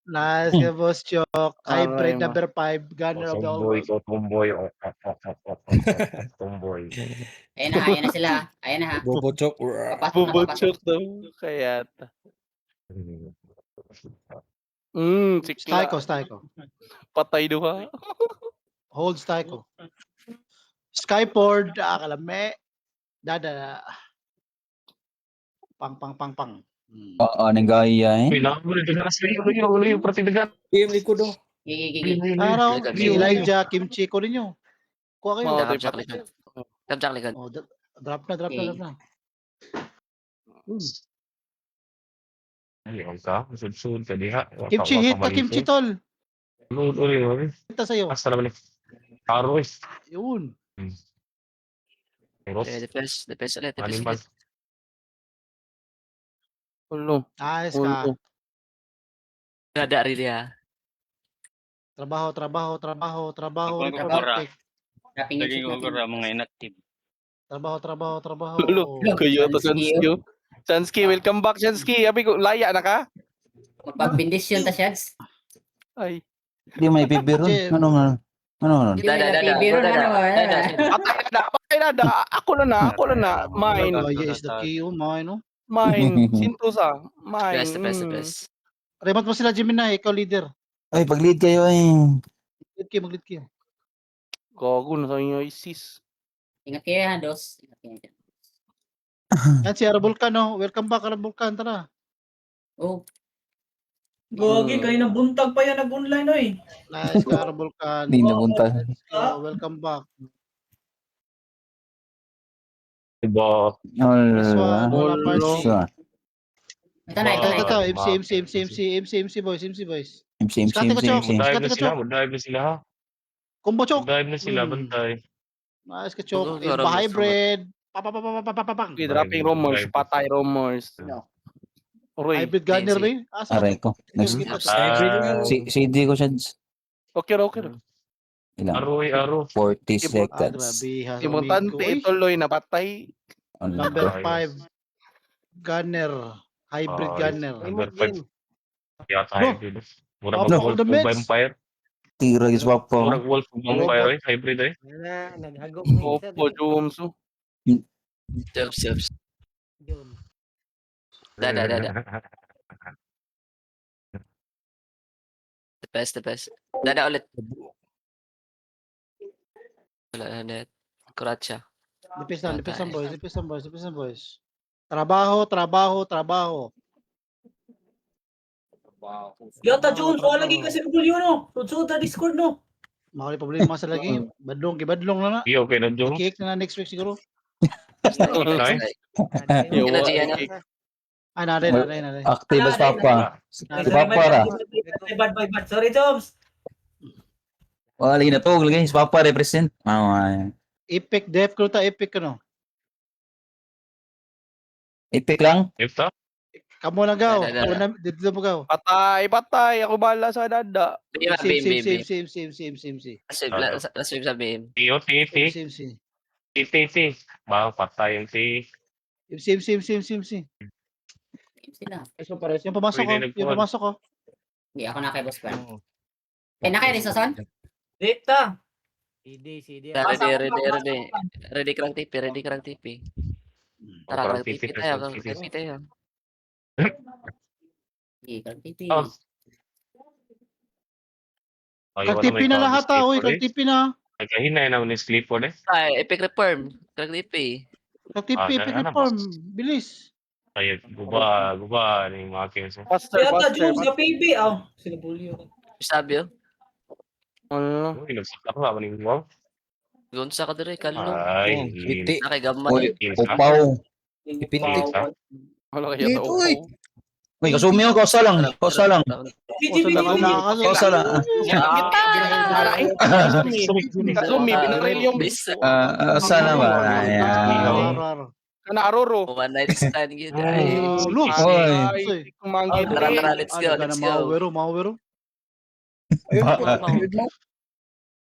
Nice ka, Boss Chok. Hybrid Aray, number 5, gunner of the whole Tomboy world. ko, tomboy. Tomboy. Ayan na ha, ayan na sila. Ayan na ha. Bobochok. Papasok na, papasok. Bubuchok daw. Kaya. Sikla. Styko. Patay duha. Hold Styko. Skyport, kalame. Dada. Pang. Oo, nagaya eh. Bilang mo rin na sa iyo, pratidagan. Game likod oh. Gigi. Araw, Ligan, si ligan. Elijah, Kimchi ko ninyo. Kuha kayo. Mga Kapjak likod. Kapjak likod. Oh, drop na. Ayun ka, sud-sud ka diha. Kimchi hit na Kimchi tol. Uli. Hit na sa'yo. Basta naman eh. Aroy. Yun. Eros. Defense ulit. Animal. Ulo. Nice ka. Gada rin dia. Trabaho. Nagpapura. Napingin Laging shoot ugura natin. mga inactive. Trabaho. Ulo. Kayo to Sansky. Sansky, welcome back Sansky. Abi ko, laya na ka? Magpagbindisyon ta Shads. Ay. Hindi may bibiro. Ano? Biro na naman. Patay na. Ako na na. Mine. Elijah is the key. Mine, no? Mine. Sintosa. Mine. The best. Remote mo sila, Gemini. Ikaw leader. Ay, pag-lead kayo eh. Mag-lead kayo. Gago na sa inyo isis. Ingat kayo ha, dos. Ingat kayo dyan. Yan si Arabulkan, no? Welcome back, Arabulkan. Tara. Oh. Gogi, kayo nabuntag pa yan nag-online oy. Nice ka, Arabulkan. Hindi nabuntag. Welcome back. Diba? Wala party. Ito na. MC boys. MC. Dive na sila ha. Combo Chok. Dive na sila, bantay. Nice ka, Chok. Iba hybrid. Papapapapapapapang. Dropping rumors. Patay rumors. No. Uroy. Hybrid gunner rin. Aray ko. CD ko siya. Okay. Ilang? Aro. 40 seconds. Simutante ituloy na patay. Number 5. Gunner. Hybrid gunner. Number 5. Yata hybrid. Mura No. Wolf of Vampire. Tira swap ko. Mura Wolf of Vampire hybrid eh. Naghagok Opo, Jumso. Subs. Da. The best. Dada ulit. Wala na net. Kuratsa. Lipis lang, boys. Trabaho. Yata Jones, wala lagi kasi Julio no. Sudsud ta Discord no. Makali problema sa lagi. Badlong na. Iyo, okay na Jung. Cake na next week siguro. Narin. Active as papa. Si papa ra. Bad. Sorry Jones. Wala lagi na to. Lagi si papa represent. Epic def ko ta epic no. Epic lang. Ito? Kamo na gaw. Da. Dito mo gaw. Patay. Ako bala sa dada. Same. Last wave sa BM. Iyo, titi. Same. Titi. Bang patay yung ti. Same. Sila. Yung pumasok ko. Hindi ako na kay boss pa. Na kayo Rizason? Dita. Ready. Ready krang TV. Tara, krang TV tayo. Hindi, krang TV. Krang TV na lahat krang TV na. Nagkahinay naman ni Sleepod eh. Ay, Epic Reform. Krang TV. Krang TV, epic reform. Bilis. Kaya guba ni mga kings. Yata Jones sa PB sila Julio. Sabi yun. Ano? Uy, nagsaklap ka maning wow. Gonsa ka dire kalo. Ay, Piti. Nakigamay. Upaw. Ipiti. Wala kaya to. Uy, kasumi ako. Kausa lang. Kausa lang. Kasumi, binaril yung Kausa na ba? Ayan. Kanaroro. One night stand yun. Ay. Look. Ay, kumanggi. Tara, let's go. Mawero.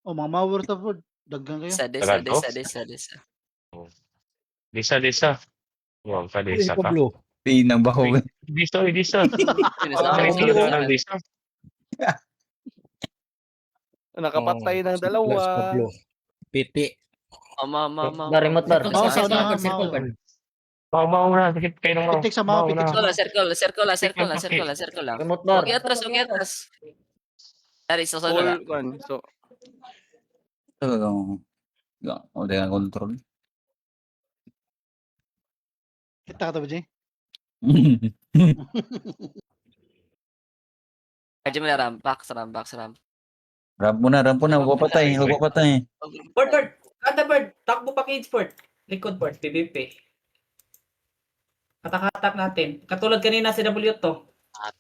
Mga mawero ta food. Daggan kayo. Desa. Desa. Wow, ka desa ka. Tinang baho. Disto. Sorry, Disto daw sorry. ng disto. Nakapatay ng dalawa. Pipi. Bar, remote bar. Circle, Mau, circle, sana, circle, circle, mau. bar. Mau na. Sakit kayo ng mau. Pitik sa mau, pitik sa mau. Circle lang. Remote bar. Okay, atras. Dari, susunod Full na. one. So, Talagang, o dengan control. Kita ka to, Jay? Medyo mo na ramp. Back sa ramp. Ramp mo na, huwag papatay. Bird. Kada bird. Takbo pa kids, bird. Likod, bird. PVP. Katak-katak natin. Katulad kanina si W to.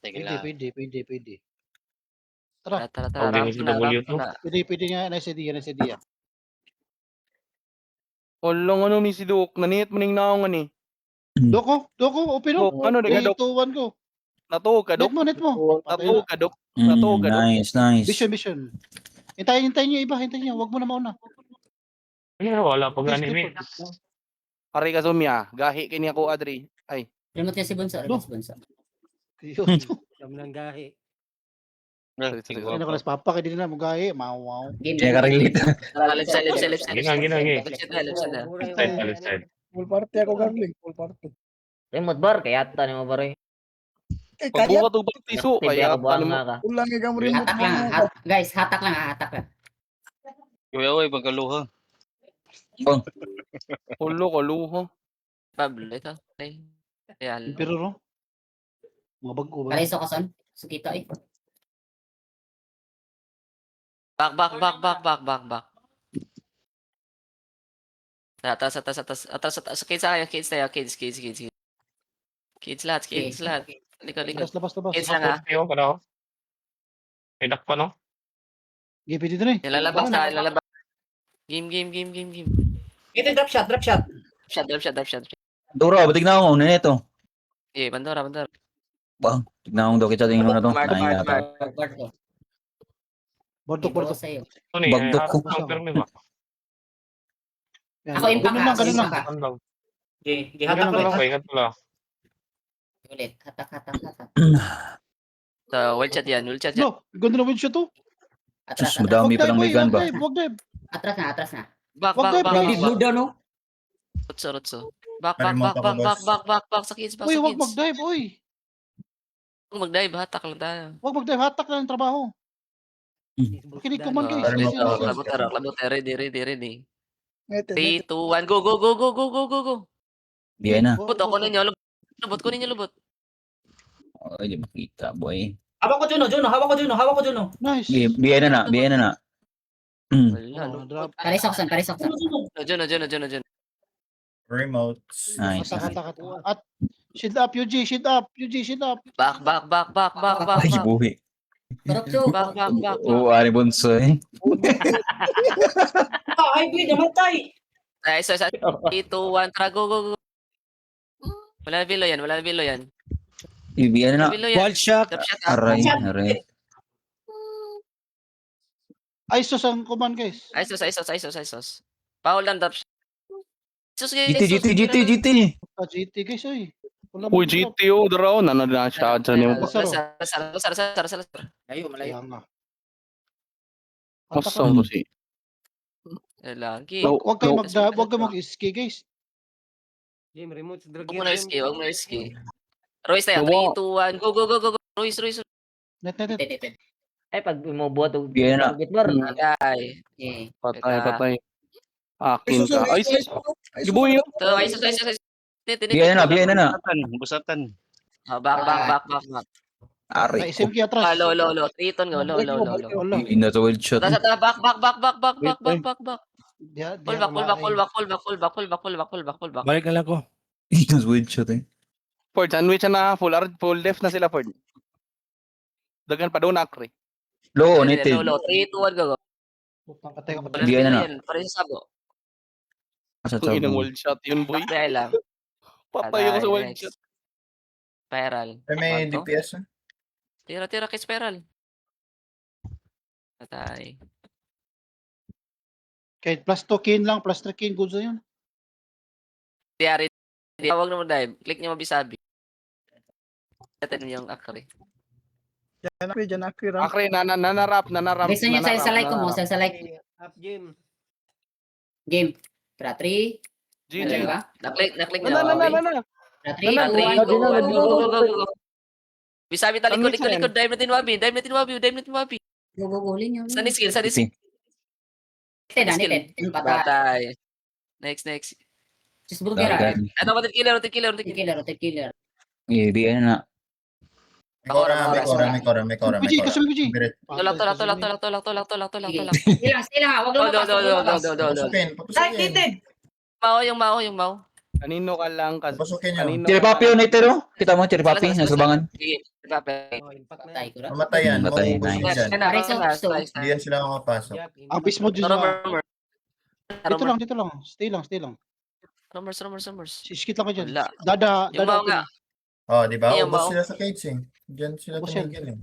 Pwede. Tara, Okay, si W2. Pwede nga, nice idea. Olong ano ni si Duke. Naniyat mo ning naong ani. Doko, open Dok, ano, 3, Dok? 2, 1, go. Natuog ka, Dok. Net mo. Natuog ka, Dok. Nice. Mission. Hintayin nyo iba, Huwag mo na mauna. Wala pa ganun eh. Pare ka sumya. Gahi kini ako, Adri. Ay. Remote niya si Bunso. Yun. Sige. Ano ko nas papa kay din na mugahe, wow. Game. Kaya ka-relate. Left side. Gina. Left side. Left side. Full party ako, Garling. Full party. Remote bar. Kaya ata ni mo bare. Pag buka to baptiso, Hindi kaya ako buang paano mo? nga ka. Ulang ikang remote Hatak lang. Guys, hatak lang. Uy, pagkaluha. Ulo ko, luho. Pablo, ito. Real. Pero no. Mga bago ba? Kaliso ka son. Sukito eh. Back. Atras. Kids lahat. Likod. Labas. Kids lang ha. Ayaw ka na. May dak pa no? Gipit dito na. Nilalabas. Game. Ito drop shot. Drop shot. Duro, batig na ako. Una nito. Bandora. Tignan ko daw kita tingin mo na to. Bordok. Sa'yo. Ito Bagdok ko. Ako impact ha. Ganun lang. Impact ha. Gihatak ko rin. Ingat mo lang. Ulit. Hatak. So, wild shot yan. No, ganda na win shot to. Sus, madami pa lang may gun ba? Wag dive. Atras na. Wag dive. Blue down, no? Rutso. Back sa kids. Uy, wag mag-dive, uy. Kung mag-dive, hatak lang tayo. Wag mag-dive, hatak na ng trabaho. Kinig ko man guys. Labot. Ready. 3, 2, 1, go. Biya na. Lubot, kunin niyo lubot. Ay, di makita, boy. Hawak ko Juno. Nice. Biya na na. Wala, Drop. Karisoksan. Juno. Remote. Nice. Hatak. At shield up, UG, shield up. Back. Ay, buhi. Back. Oo, ari bunso eh. Hybrid, namatay. Nice. 3, 2, 1, tara, go. Wala na bilo yan. Biya na na. Wild shot. Drop shot ha. Aray. ISOS ang command guys. Isos. Foul lang drop shot. Isos guys. GT. GT guys, uy. Wala Uy, mag-drop. GTO, daraw. Na siya sa niyo. Sar. Layo, Kaya nga. Masang to si. Lagi. Wag kayo mag-ski guys. Huwag mo na risky. Royce tayo. 3, 2, 1, go. Royce. Net. Ay, pag umubuhat o Biya na. target bar. Patay. Patay. Akin ka. Ay, sis. Gibuyo. So, Isos. Biya na na. Busatan. Back. Ari. SMK atras. Low. Triton go. Low. Wala. Ina to wild shot. Back. Pull back. Balik na lang ko. Ina to wild shot eh. Ford, sandwich na full def na sila, Ford. Dagan pa doon, Akri. Low, native. Low. 3, 2, 1, go. Patay. Hindi na. Pare sa sabo. Asa Ang inang to? world shot yun, boy. Patay lang. Patay ako sa world shot. Spiral. May Kwanto? DPS. Tira kay Spiral. Patay. Kahit plus 2 kin lang, plus 3 kin, good sa yun. Tiyari. Huwag na mo dive. Click niyo mabisabi. Natin yung Akre. Diyan ako ram. Akre, nanarap. Gusto niyo sa like ko mo, nanarap. sa like. Up game. Game. Tra 3. GG. Ba? Naklik Na. niyo. Tra 3. Wala, Go. Bisabi ta likod, Sandwich likod. Dive natin Wabi. Go. Linya. Saan skill? Ted. Ano pa ta? Batay. Next. Cheeseburger. Dagan. Ito ba killer. Killer. Di ano na. May kora. Piji, kasama Piji. Tolak. Sila. Wag lang. Do. Pasukin. Yung Mau. Kanino ka lang? Pasukin nyo. Kanino Chiripapi yun ito, no? Kita mo, Chiripapi, nasa bangan. Sige, Pape. Patay ko ra. Mamatayan. Matay, Maubos nice. dyan. Hindi yan sila makapasok. Ang base mo dyan Rumor. Dito lang. Stay lang. Rumors. Siskit lang ka dyan. Wala. Dada. Yung Mau nga. Oh, di ba? Yung Ubos Mau. sila sa cage eh. Diyan sila Ubos yan. tumigil eh.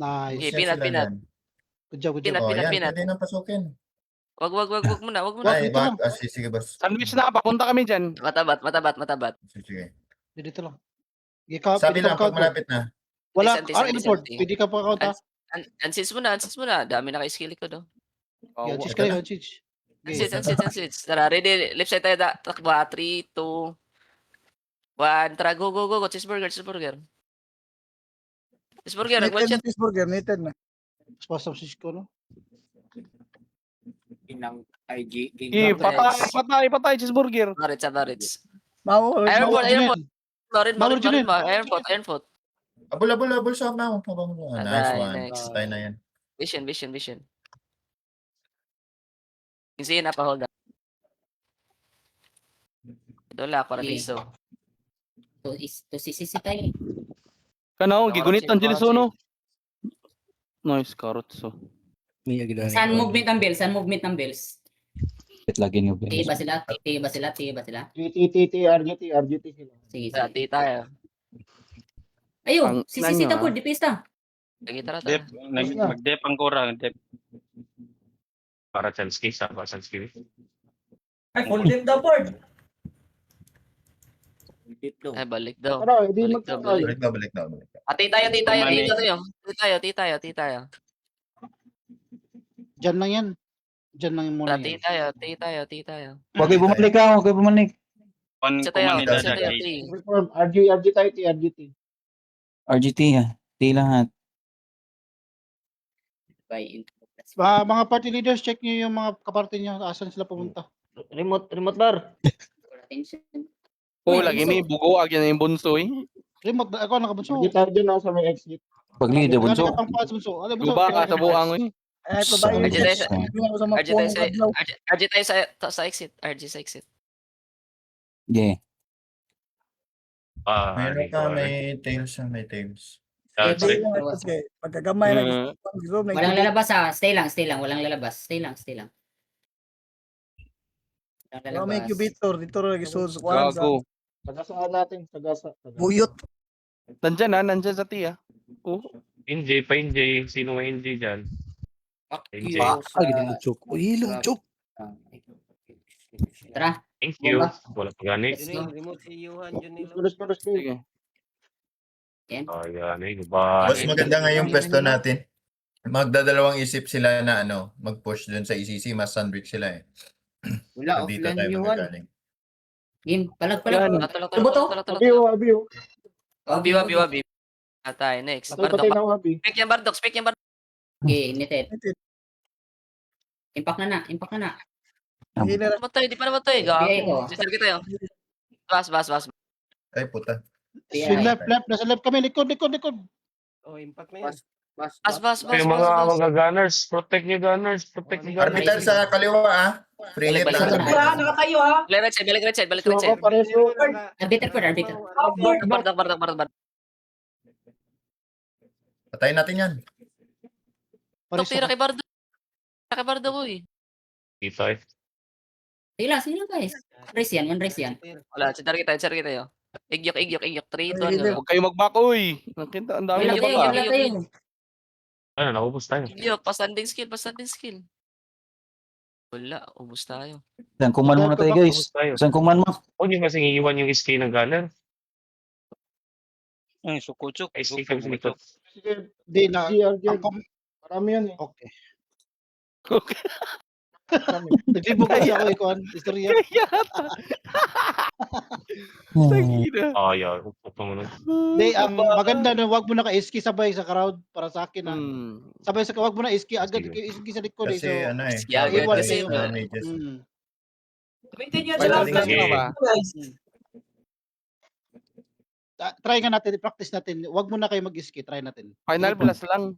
Nice. Okay, Ubos yan sila pinat. dyan. Good job. Pinat. Oh, yan. Pwede nang pasukin. Wag muna. Ay, dito lang. sige boss. Sandwich na, papunta kami dyan. Matabat. Sige. Dito lang. Sabi lang, pag malapit na. Wala. Anti. Import. Pwede ka pa count ha. Ansits mo na. Dami na kay-skill ko do. Yan, cheese kayo. Cheese. Ansits. Tara, ready. Left side tayo. Takbo. 3, 2, 1. Tara, go. Cheeseburger. One shot. Cheeseburger, nated na. Spasam sis ko, no? Patay, cheeseburger. Barrets. Mau. Iron foot. Abol sa Mau. Nice one. Next. Patay na yan. Vision. Kasi na pa hold up. Dola, paradiso. To sisisi tayo. Kanaw, gigunit ang Jilisono. Nice, carrots. So. Saan movement ng bells? Wait, lagi nyo. Tiba sila. RGT sila. Sige. Dati tayo. Ayo, Ang- sisi ta nanya. po, dipista. Lagi tara. Mag-dep ang kurang. Para Chelski. Ay, full dip daw, Ford. Ay, balik daw. Tara, hindi Balik daw. Balik na. Ti tayo. Dyan lang yan. Dyan lang yung muna Ti yan. tayo. Huwag kayo bumalik. Isa tayo. Reform. RG tayo. RGT. RGT, ha? Di lahat. Mga party leaders, check nyo yung mga kaparte nyo. Asan sila pumunta. Remote bar. Oh, lagi may bugo. Agyan na yung bunso eh. Remote, ako nakabunso. tayo dyan sa may exit. Pag lido, bunso. Luba ka sa buang eh. RG tayo sa exit. Yeah. Meron ka, may tails. Pagkagamay Walang lalabas ha. Stay lang. Walang lalabas. Stay lang. Walang lalabas. dito lagi Gago. Tagasaan natin. Tagasa. Buyot. Nandyan sa tiya. Oh. NJ. Sino may NJ dyan? NJ. Tara. Thank you. Wala pa gani. Remote si Yuhan dyan nila. Sige. Gani. Ba? Mas maganda nga yung pwesto natin. Magdadalawang isip sila na mag-push dun sa ECC, mas sandwich sila eh. Wala, So, dito tayo magagaling. Game. Palag. Abiyo. Wabi. Atay, next. Patay na wabi. Spek yung Bardock. Okay, inited. Impact na na. Matay, di pa namatay. BI ko. Sisar kita yun. Bas. Ay, puta. Left. Nasa left kami. Likod. Oh, impact na yan. Bas. Yung mga gunners. Protect nyo gunners. Orbital sa kaliwa Free hit Balik. lang. Nakatayo ha. Balik right side. Arbiter. Bardock. Patayin natin yan. Tira kay Bardock ko eh. Dito eh. Sila guys. Race yan. Wala, sisar kita yun. Igyok. 3, 2, 1. Huwag kayo mag-back, uy. Nakita, ang dami Wala na tayo. baka. Ano, nakubos tayo. Igyok, pa-standing skill. Wala, ubus tayo. Saan kuman muna tayo, guys. Ubos tayo. Saan kuman mo? Huwag nyo kasing iiwan yung SK ng gunner. Ay, sukutsok. Ay, sige kami sa likod. Sige, di na. GR. Ang Marami yan eh. okay. Okay. Naglibog kasi ako ikon. Istorya. Tangina. Ayaw. Upo mo nun. Di, ang maganda na wag mo na ka-iski sabay sa crowd para sa akin. Sabay sa wag mo na iski agad Sige. iski sa likod. Kasi ano eh. Iski agad iwan kasi kayo. Damages. Maintain nyo Final sila. plus Sige. na ba? Guys. Try nga natin, practice natin. Wag mo na kayo mag-iski, try natin. Final plus lang.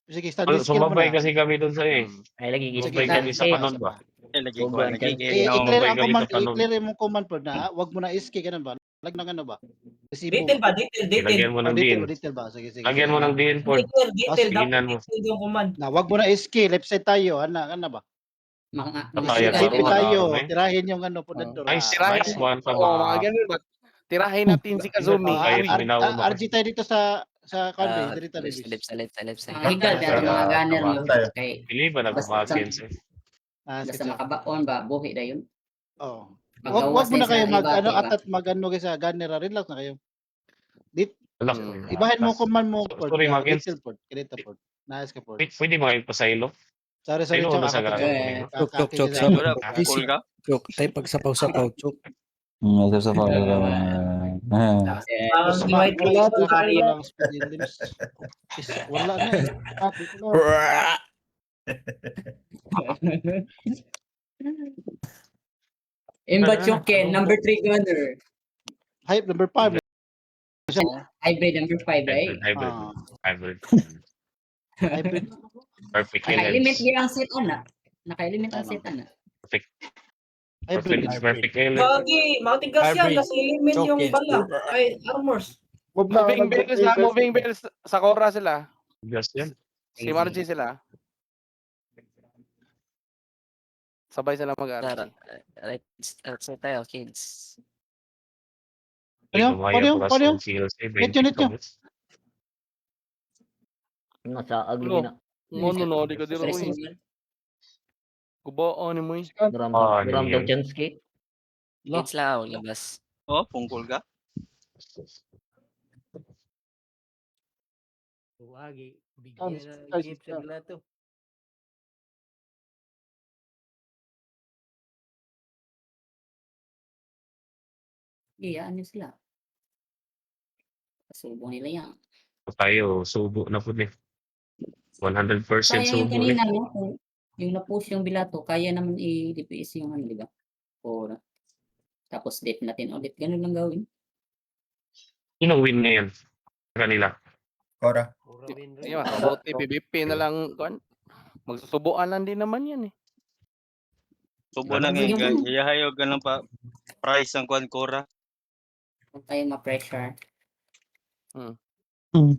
Sige, stand iski mo Sumabay na. kasi kami dun sa Ay, lagi gis. Sumabay kami sa kanon ba? Lagi ko. Sobrang Lagi chance. I-clear ang Sumabay command, kami sa kanon. i-clear mo command po na wag mo na iski ganun ba? Lag na ano ba? Resibo. Detail ba? Detail. Lagyan mo ng din. Detail ba? Sige, sige. Lagyan mo ng din for Detail. Tingnan mo. Dapat detail yung command. Na wag mo na iski, left side tayo, ano ba? Mga Papayag Sige, ba? tayo, Marami. tirahin yung ano po nandun. Nice, Tirahin. nice one pa Oo, mga ganun ba? Tirahin natin si Kazumi. Kahit minawa mo. RG tayo dito sa kanbe, dito tayo. Sa left. mga higal pero mga gunner mo Tayo. kay Pili ba nagpapakins eh? basta makabaon ba buhi na yun. Oh. Paggawas Wag mo na sa kayo mag iba, ano diba? atat magano kayo sa gunner, relax na kayo. Wala. Ibahin mo command mo Sorry, Markins. detail port, ganito port. Nice ka port. Pwede mga ipasaylo? Sorry, Ayun, Chok, nasa ako garage. to. Chok, chok, Kakakita Wala, sa- cool ka? Chok, tayo pagsapaw-sapaw, Chok. Sa pa. Tapos Ang white Wala, case. dito lang speed limits. Wala na eh. Dito lang. Imbachuken, number 3 gunner. Hype number 5. Hybrid number 5, right? Hybrid. Hybrid. Perfect Naka-element elements. niya ang set ana. Naka-element ang set ana. Hybrid. Perfect elements. Gagi, matigas yan. Hybrid. Nasa element yung Choke. bala. Ay, armors. Moving bells sa Cora sila. Just yan. Si Margie sila. Sabay sila mag-RG. Right side tayo, kids. Paano yung? Net nyo. Nasa agli Ano? na. No, di ko diro. Stressing uy. yun. Kubao ni mo. Duram Ah, duram yun. daw chance kay. Kids lang ako labas. Oh, pungkol ka? Wagi, bigyan na gift sa blato. Iya, ano sila? Subo nila yan. Tayo, subo na po eh. 100% Kaya yung subo eh. kanina, no? Yung na-push yung bilato, kaya naman i-DPS yung ano, di ba? Or, tapos dip natin ulit. Ganun lang gawin. Sino win ngayon? Kanila. Cora. Iya, mabuti PVP na lang kuan. Magsusubuan lang din naman yan eh. Subo na ngayon, guys. Iyahayog ka lang pa price ang kwan Cora. Huwag tayo ma-pressure.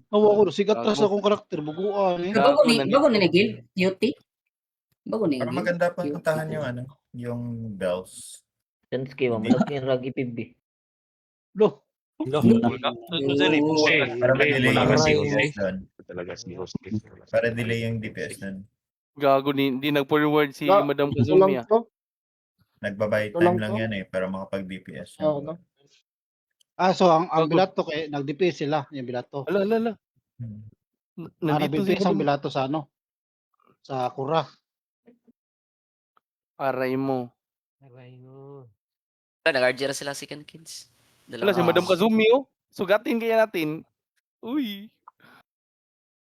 Awa ko, sigat na sa akong karakter, buguan eh. Gago Bago na ni Gil? Duty? Bago ni Para Gil? maganda pa puntahan yung ano, yung bells. Chance kay wa malaki ang ragi PB. Lo, Pungkol ka? Saan eh, pungkol ka? Para Play delay mo yung na kasi DPS doon. Talaga si host. Para delay yung DPS doon. Gago ni hindi nag-forward si Ah, Madam Ito Kazumi lang ah. to. Nagbabay Ito lang time lang to. yan eh, para makapag-DPS. Oo, no? so ang bilato kay nag-DPS sila, yung bilato. Ala. Hmm. Nandito si Nandito ang bilato sa ano? Sa Kura. Aray mo. Nag-RG na sila second kids. Ala si Madam Kazumi oh. Sugatin kaya natin. Uy.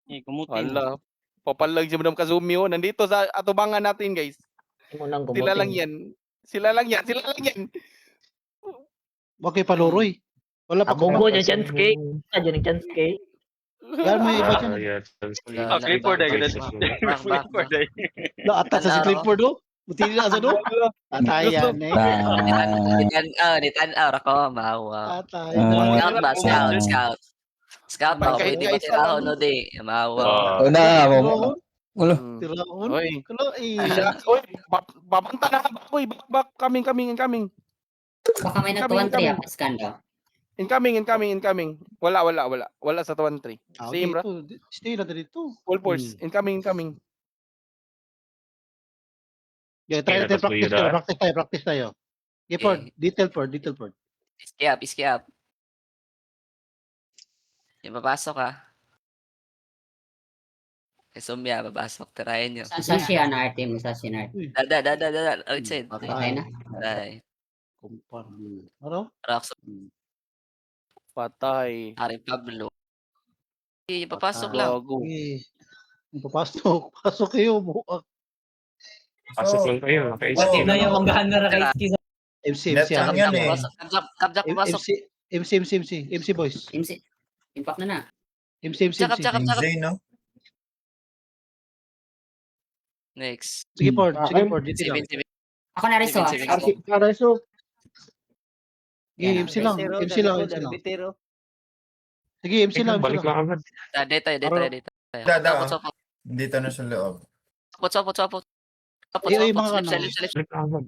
Eh, kumutin. Ala. Papalag si Madam Kazumi oh. Nandito sa atubangan natin guys. Imo nang Sila lang gumutin. yan. Wag kay paluroy. Wala pa Abong ko yung chance kay. Adyan yung chance kay. Yan may iba dyan. Ah, Clifford ay ganun. Back. Clifford ay. La atas sa si Clifford do. Buti na sa do. Atayan eh. Nitan-aw ako, mawa. Atayan. Scout ba? Scout. Scout ba? Kahit Pwede ba guys, tiraho no di? Mawa. Una mo. Wala. Tiraon. Oy. Kalo eh. Oy, babanta na ba? Oy, back coming. Baka may natuwan Kami. triya, skanda. Incoming. Wala sa 1-3. Same ra. Stay na dito. Full force. Incoming. Yeah, try natin practice tayo. Okay, Ford, detail Ford. Iski up. Yung papasok ah. Sumya, papasok. Tirayan nyo. Musashi na arte, Musashi na arte. Dada. Right side. Patay na. Ay, Kumpar. Ano? Rox. Patay. Haring Pablo. Yung papasok lang. Gago. Eh, papasok. Pasok kayo. Pasok lang kayo. Pati na yung manggahan na Rakaiski sa MC, Net MC. lang yan eh. Kapjak papasok. MC boys. MC. Impact na na. MC. Tsaka. MJ, no? Next. Sige, Pord. Dito lang. Sibin. Ako na reso. Sibin. Kareso. Sige, MC lang. MC lang. Sige, MC lang. Balik lang agad. Deta. Dada. Sopot. Dito na sa loob. Sopot. Iyo, yung mga Slip. Balik lang agad.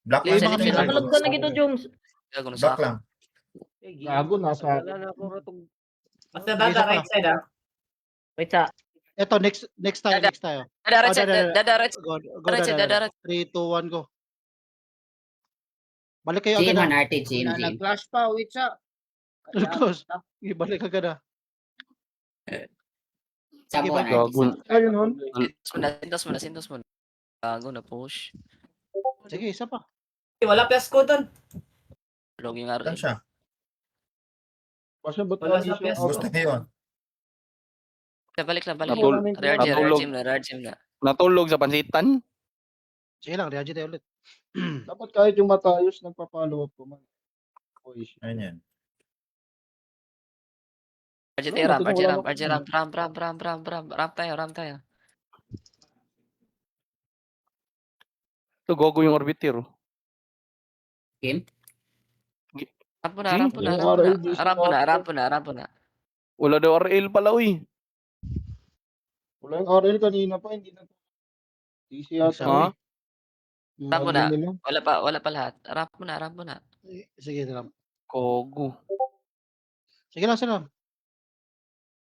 Black Yung lang. mga Black Nakalag ka na gito, Jones. Gago na Black sa lang. Gago, nasa akin. Basta dada right side ah. Wait sa. Ito, next tayo. Dada right side. Dada right Go, right side. Dada right. 3, 2, 1, go. Balik kayo Jim agad. na arte, Jim. Nag-flash pa, wait sa. Close. Balik agad. Sabo na Gago. arte. Ayun nun. Sintos mo na. Gago na push. Sige, isa pa. Wala plus ko doon. Log yung Saan RL. siya? Basta ba't Wala lagi sa siya? PS. Gusto niyo yun. Balik. Natulog. Rargym na. Natulog sa pansitan. Sige lang, react tayo ulit. Dapat kahit yung matayos, nagpa-follow up ko man. Boy, Ayun yan. Ramp tayo. Ito, gago yung orbiter. Game? Ramp na. Wala daw RL pala, uy. wala yung RL kanina pa, hindi na. Easy yata. Ha? Ramp mo na. Sabi nila. Wala pa lahat. Ramp mo na. Sige lang. Gago. Sige lang.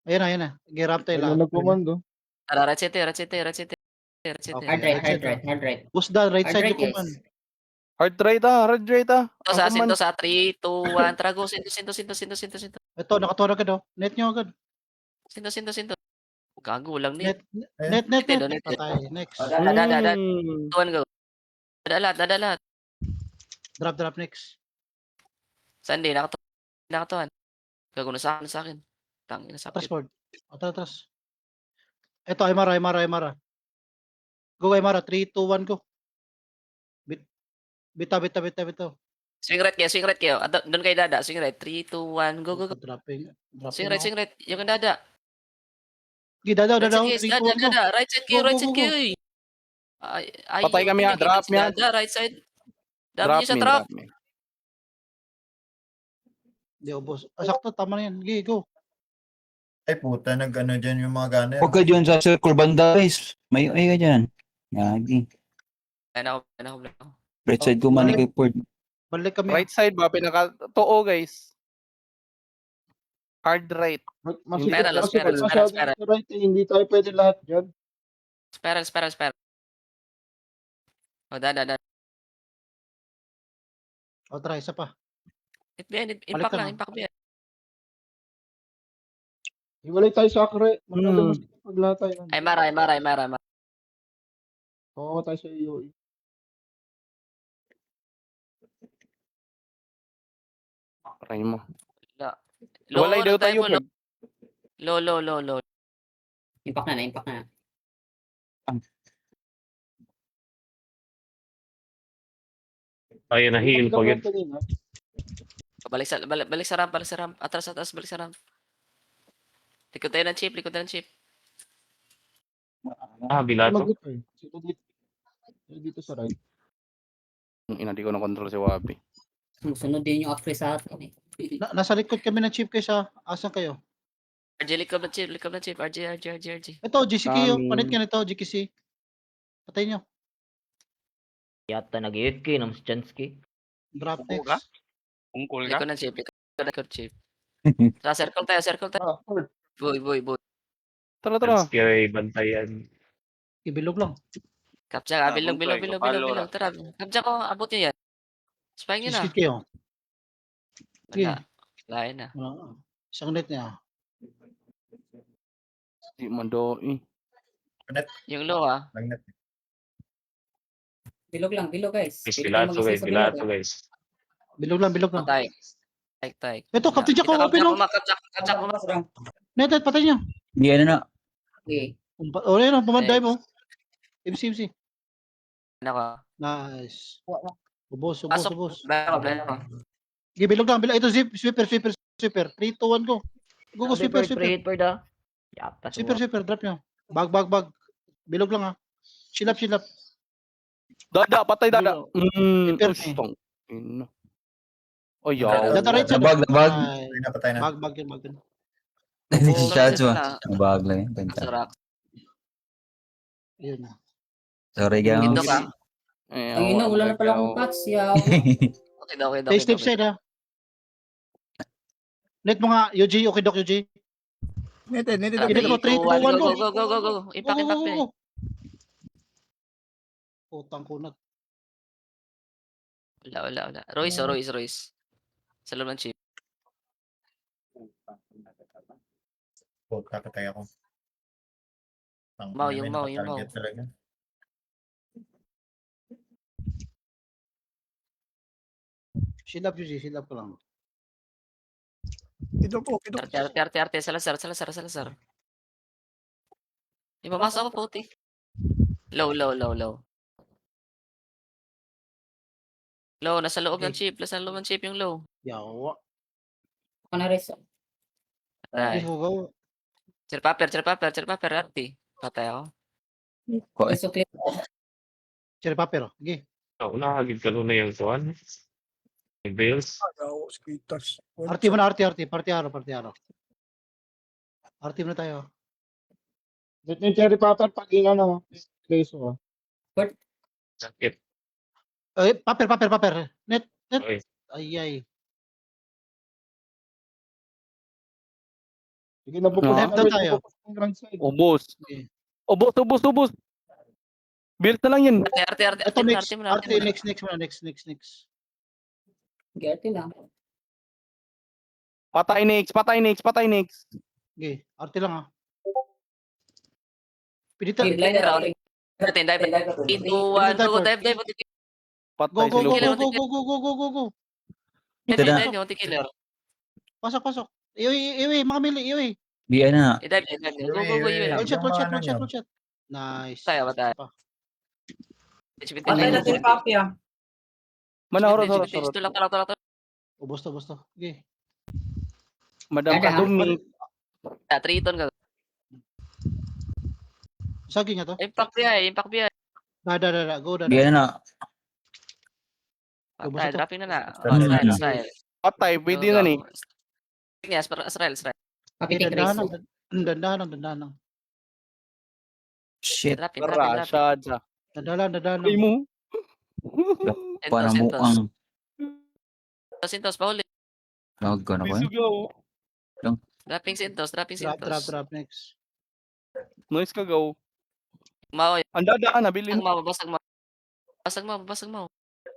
Ayan na. Gerap tayo Wala lang. nagkomando. Right side. Hard right. Push down, right Hard side right, ko guys. man. Hard right ah. Sinto sa 3, 2, 1. Trago. Sinto. Ito, nakatuwa agad. Net nyo agad. Sinto. Gago lang net. Net. Net. Patay. Next. Dada. Tuwan go. Dada lahat. Drop next. Sunday, nakatuan. Gago na sa akin. Tangina sa akin. Transport. Atras. Ito, Aymara. Go, Aymara. 3, 2, 1, go. Bita. Swing right kayo. Doon kayo dada. Swing right. 3, 2, 1. Go. Dropping. Swing right. Yung dada. Sige, dadaw. 3, 2, 1, go. Dada. Right side Go. kayo. Ay, Patay kami, ha. Drop niya. Dada, right side. Drop Dami sa me, trap. drop me. Hindi, ubos. Sakto, tama na yan. Sige, go. Ay puta, nag-ano dyan yung mga gunner. Huwag ka dyan sa circle banda, guys. May ka dyan. Gagi. Ayun ako. Right side ko man kay Port. Balik kami. Right side ba? Pinaka-too, guys. Hard right. Masikip kasi Spiral. masyado sa right, eh, hindi tayo pwede lahat dyan. Spiral. Oh, dada. O, try, isa pa. Impact lang. Hiwalay tayo sa akre. Magkala mas paglahat tayo. Ay, mara. Oo, tayo sa iyo. Try mo. Low, Walay daw tayo, Pord. Low. Impact na. Ayun na, heal ko yun. Balik sa ramp. Atras, balik sa ramp. Likod tayo ng chip. Bilato. Magot eh. Sito dito sa right. Hindi ko na control si Wabi. Sunod din yung upgrade sa atin eh. Nasa likod kami ng chip kayo sa asan kayo? RJ, likod ng chip. RJ. Ito, GCK yung panit ka nito, GKC. Patay nyo. Yata nag-8K ng Chansky. Drop Ungkol next. Ungkol ka? Likod ng chip. Sa circle tayo. Port. Boy. Tara. Kaya bantayan. Ibilog lang. Kapja, bilog. Kapalo. Tara, kapja ko, abot nyo yan. Spy nyo na. GCK kayo. Sige. Wala. Lain na. Isang net niya. Di man do eh. Yung low ah. Magnet. Bilog guys. Guys, Pwede tayo bilato mag-isa guys, sa bilato bilog. guys. Bilog lang, bilog lang. Patay. Tay. Ito, Captain Jack, open Kapjak no? mo ma, kapjak mo ma. Net, patay niya. Di ano na. Okay. O, yan, pumanday mo. MC. Nako. Nice. Ubos. Pasok. Bala ko. Sige, bilog lang. Ito, sweeper. 3, 2, 1, go. Go, sweeper. Pre-hit for the. Yata Sweeper, drop nyo. Bag. Bilog lang ha. Chill up. Dada, patay dada. Prepare Ush, eh. tong ina. Oh, yaw. Dada right side. Nabag. Ay, Patay na. Bag yun. Si Shots mo. na. Nabag lang yun. Benta. Sarak. Yun na. Sorry, guys. Ito ka. Ang ina, wala na pala akong packs. Yaw. Okay daw. Face left side ha. Net mo nga, UG, okay dok, UG. Neted. Edit mo, 3, 2, 1, go. Go. Ipak. Go. Putang kunat. Wala. Royce. Sa loob ng chip. Kakatay ako. Yung Mau. Talaga. Shield up, UG, shield up ko lang. Ito po. Arte. Salazar. Imamasok ako puti. Low. Low, nasa loob ng chip. Yung low. Yawa. Ako na res. Patay. Go. Sir Paper, Arte. Patay ako. Iso clear. Cherry paper. Sige. Nakagid ka na yung tuwan. May Bales. Arti mo na, arti. Party araw. Arti mo na tayo. Dito yung cherry paper pag ano. Place mo. Sakit. Paper. Net. Okay. Ay. Sige na po. Left down tayo. Ubos. Build na lang yan. Arte. Ito next. Arte mo na. Arti, next muna. Next. Gerti lang. Patay next. Sige. Arti lang ha. Pinita. Line na. Dive. 3, 2, 1, go. Dive. Patay Go. si Lugo. Go. Ito na. Yung killer. Pasok. Iwi, mga mili, iwi. Di ano na. Dive. Go. One shot. Nice. Tayo. Patay na si Papia. Manahoro. Ito lang. Ubos to. Sige. Madam Dada. Kadumi. 3 ton ka. Sagi nga to. Impact BI. Da. Go. Di ano na. Patay, dropping na. Ano? Patay, pwede na ni. Yes, Israel. Pakitik race. Dandahan. Shit. Dropping. Rashad. Dandahan. Ay mo. Panamuang. Sintos, pahuli. Tawag ko na ba? Sugaw. Dropping Sintos. Drop next. Nice ka go. Mau, Ang dadaan, nabilin. basag mo.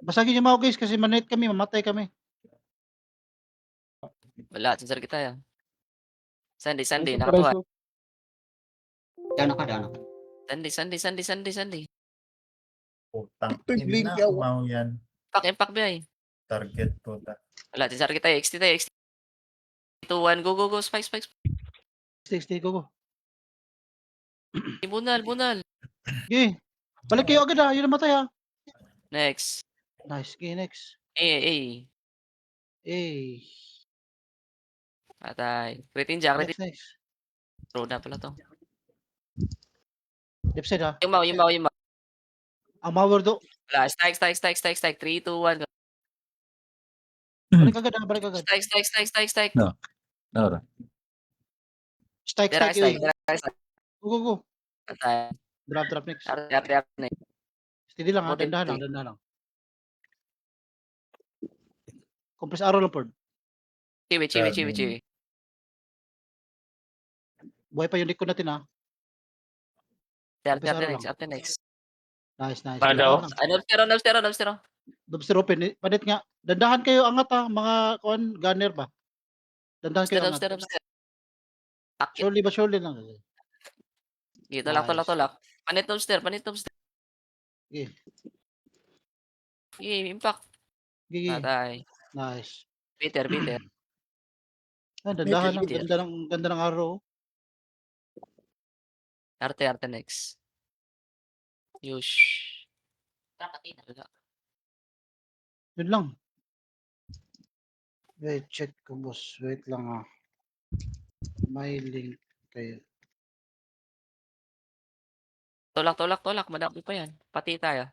Basagin niyo mga guys kasi manet kami, mamatay kami. Wala, sensor kita ya. Sunday, nakakuha. Dano ka. Sunday. Putang. Ito'y blink Ina, yaw. Mau yan. Impact BI. Target puta. Wala, sensor kita, XT tayo. 2, 1, go, spike. 60, go. Bunal. Sige. Balik kayo agad ha, yun namatay ha. Next. Nice, sige, next. Eh. Patay. Kritin Jack, Next. Throw na pala to. Left side ha. Yung mau. Ang mower do. Wala, strike. 3, 2, 1. Balik agad ha, balik agad. Strike. Nora. Strike, Dira. Go. Patay. Drop next. Arte. Steady lang ha, Okay. dandahan lang. Compress arrow lang, Pord. Chiwi. Buhay pa yung likod natin ha. Arte next. Nice. Padaw. Nobstero. Lobster open. Panit nga. Dandahan kayo angat ha, mga gunner ba? Dandahan kayo angat. Nobstero. Akit. Surely ba surely lang. Dito lang, Nice. tulak. Panit lobster. Sige. Sige, impact. Sige. Patay. Nice. Peter. Ah, dandahan lang. Peter. Ganda ng araw. Arte next. Yush. Wala. Yun lang. Wait, check ko boss. Wait lang May link kayo. Tulak. Madami pa yan. Pati tayo.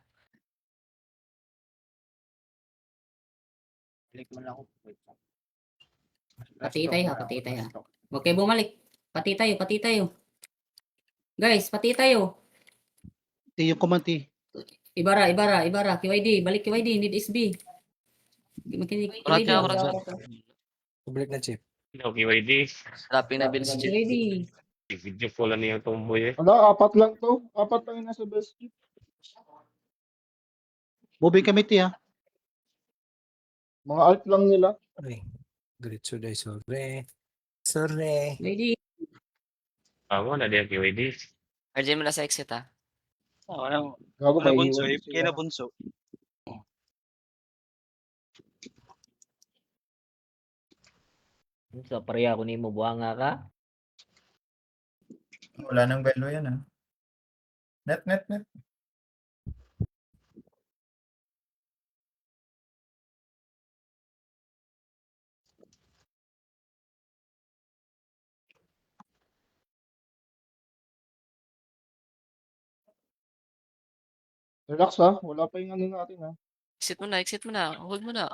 Pati tayo. Huwag kayo bumalik. Pati tayo. Guys, pati tayo. Ti yung kumanti. Ibara. QID. Balik QID. Need SB. Makinig. Urat QID. siya. Public na, Chief. No, KYD. Rapin na bills. QID. Video ko lang niya tomboy eh. Wala, 4 lang to. 4 lang yung nasa best kit. Moving committee Mga alt lang nila. Diretso dahil sorry. QID. Mo na diyan KYD. RJ mo na sa exit ha. Ano, Gago may bunso, iwan kaya na sila. bunso. So, pareha ko ni mo buhanga ka. Wala nang value yan Net. Relax ha. Wala pa yung ano natin ha. Exit mo na. Hold mo na.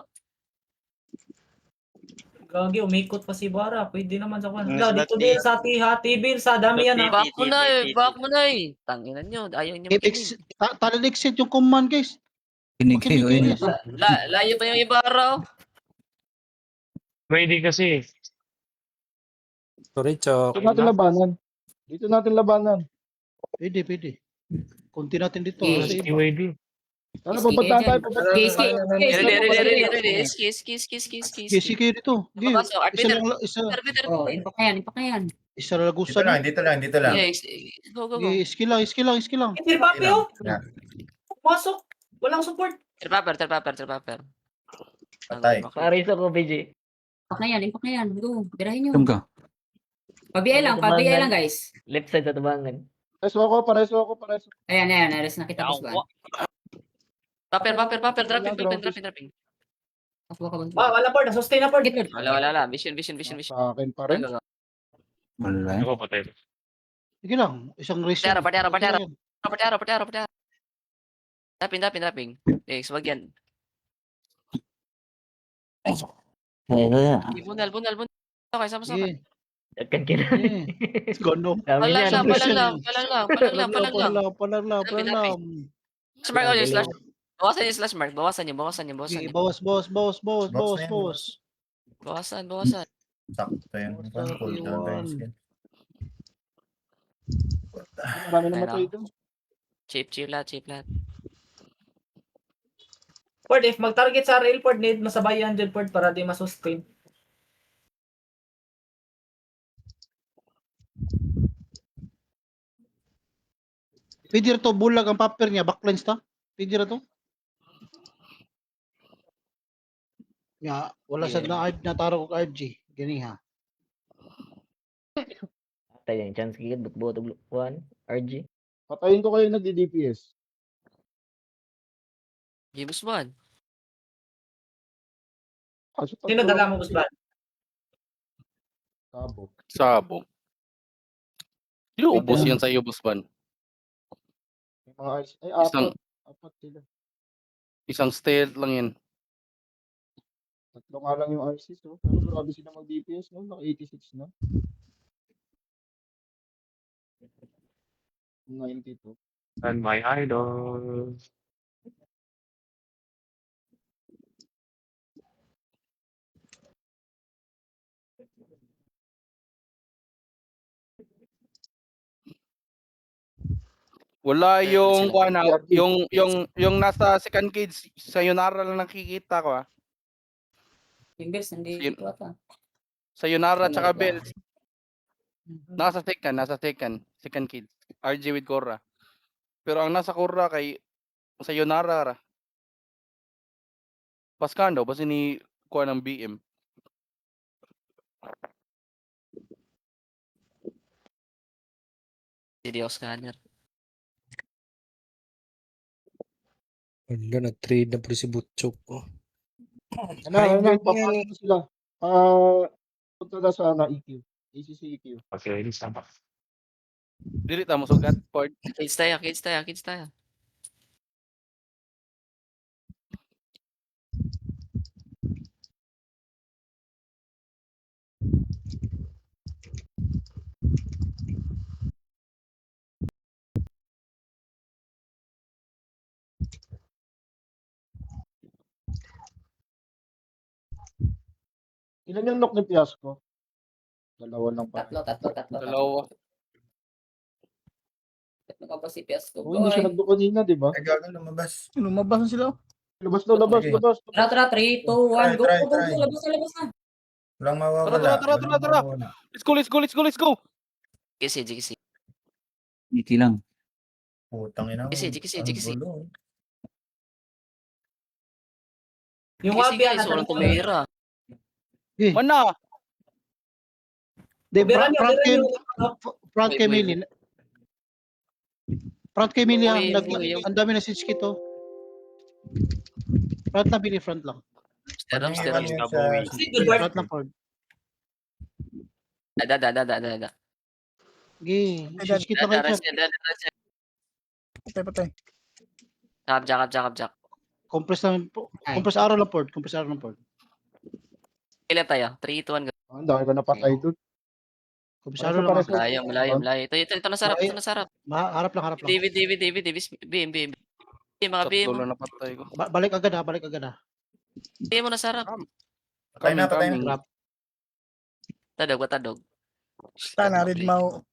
Gagi, umikot pa si Bara. Pwede naman sa kwan. Mm, Wala, sa dito T. din sa T Bill sa dami yan ha. Back mo na eh. Tanginan nyo. Ayaw nyo makinig. Talent exit yung command guys. Kinig kayo yun. Layo pa yung iba araw. KYD kasi. Sorry, Chok. Dito natin labanan. Pwede. Kunti natin dito. Okay. Kasi iba. KYD. Ano, pupuntahan tayo. Ready. Gisi kayo dito. Gi, Pasok. Isa Oh, impact na yan. Isa Dito lagusan. lang. Go. Iski lang. Sir Papi oh. Yeah. Pumasok. Walang support. Terpaper. Patay. Paris ako, BJ. Impact na yan. Go. Birahin nyo. Tum ka. Pabiyay lang guys. Left side sa tabangan. Pareso ako. Ayan. Aras na kita boss ba? Paper. Dropping. Wala port. Sustain na port. Wala. Vision. Sa akin pa rin. Wala. Ako patay. Sige lang. Isang race. Patero. Patero. Dropping. Next, wag yan. Bunal. Okay, sama. Sige. Kan kina. Gono. Dami yan. Palang lang. Slash mark ulit, slash. Bawasan yung slash mark. Bawasan Sige, niyo. bawas. Bawasan. Sakto yan. Cooldown tayo. Marami naman tayo doon. Chip lahat. Port, if mag-target sa rail port, need masabayan dyan port para di masustain. Pwede rin to. Bulag ang paper niya. Backlines ta. Pwede rin to. Wala sa na taro ko RG. Gani ha. Tayo yung chance kikid. Buot one. RG. Patayin ko kayo nagdi-DPS. Gibus man. Sino dala mo, boss ba? Sabog. Ubos yan sa iyo, boss ban. Mga ice. Ay, apat sila. Isang stealth lang yan. Tatlo nga lang yung ICs, oh. Pero grabe sila mag-DPS, no? Naka 86 na. 92. And my idol. Wala yung yung nasa second cage sa Yonara lang nakikita ko Yung bells, nandito ata. Sa Yonara tsaka Bells. Nasa second kids. RG with Korra. Pero ang nasa Korra kay Sayonara ra. Paskan daw basta ni kuha ng BM. Video scanner. Wala, nag-trade na po si Butchok. Oh. Ano, papasok na sila. Punta na sa EQ. ACC EQ. Okay, sama. Dili ta mo sugat port. Kids tayo. Ilan yung knock ni Piasco? Dalawa lang pa. Tatlo. Dalawa. Tatlo ka pa si Piasco. Oh, hindi siya nagdo kanina, di ba? Ay, gago, lumabas. Lumabas na sila. Labas na, labas, Okay. labas. Tara, 3, 2, 1, go, Try. labas na. Walang mawawala. Tara. walang mawawala. Let's go. GC. Dito lang. Putang ina mo. GC. Ang gulo. Yung GC Abia guys, walang tumira. Mana? De, Beran front kay Wait. Mili. Front kay Mili, Uy, ang dami na switch kito. Front na Mili, front lang. Stand up. Good work. Front lang, Ford. Dada. Okay, switch kito kayo. Patay. Jack. Compress araw lang, Ford. Ilan tayo? 3, 2, 1, go. Ang dami ko napatay doon. Compress araw lang. Malayo. Ito na sarap. Harap lang. David. BM. Mga BM. Dulo na patay ko. Balik agad ha. BM mo na sarap. Patay na. Drop. Tadog. Tanarid mo.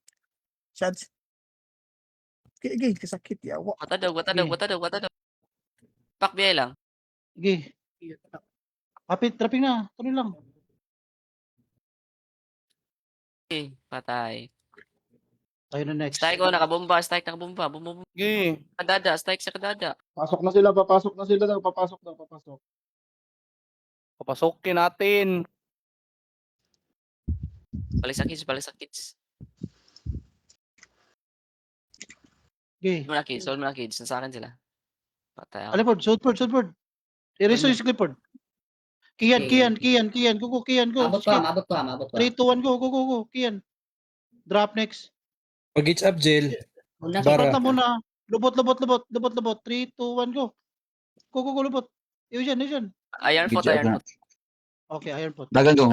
Shots. Kasakit yawa. Watadog. Pakbiyay lang. Sige. Kapit, trapping na. Tuloy lang. Okay, patay. Tayo na next. Strike nakabomba. Bumba. Sige. Kadada, strike sa kadada. Papasok na sila. Papasokin natin. Balik sa kids. Okay. Hold mo na kids. Nasa akin sila. Patay ako. Alipod, Southport. I-reso yung Clifford. Kian. Go. Abot ko. 3, 2, 1, go. Kian. Drop next. Pag-it's up, Jill. Una, Bara. Front na muna. Lubot. 3, 2, 1, go. Go, lubot. Yun. Iron foot. Okay, iron pot. Dagan ko.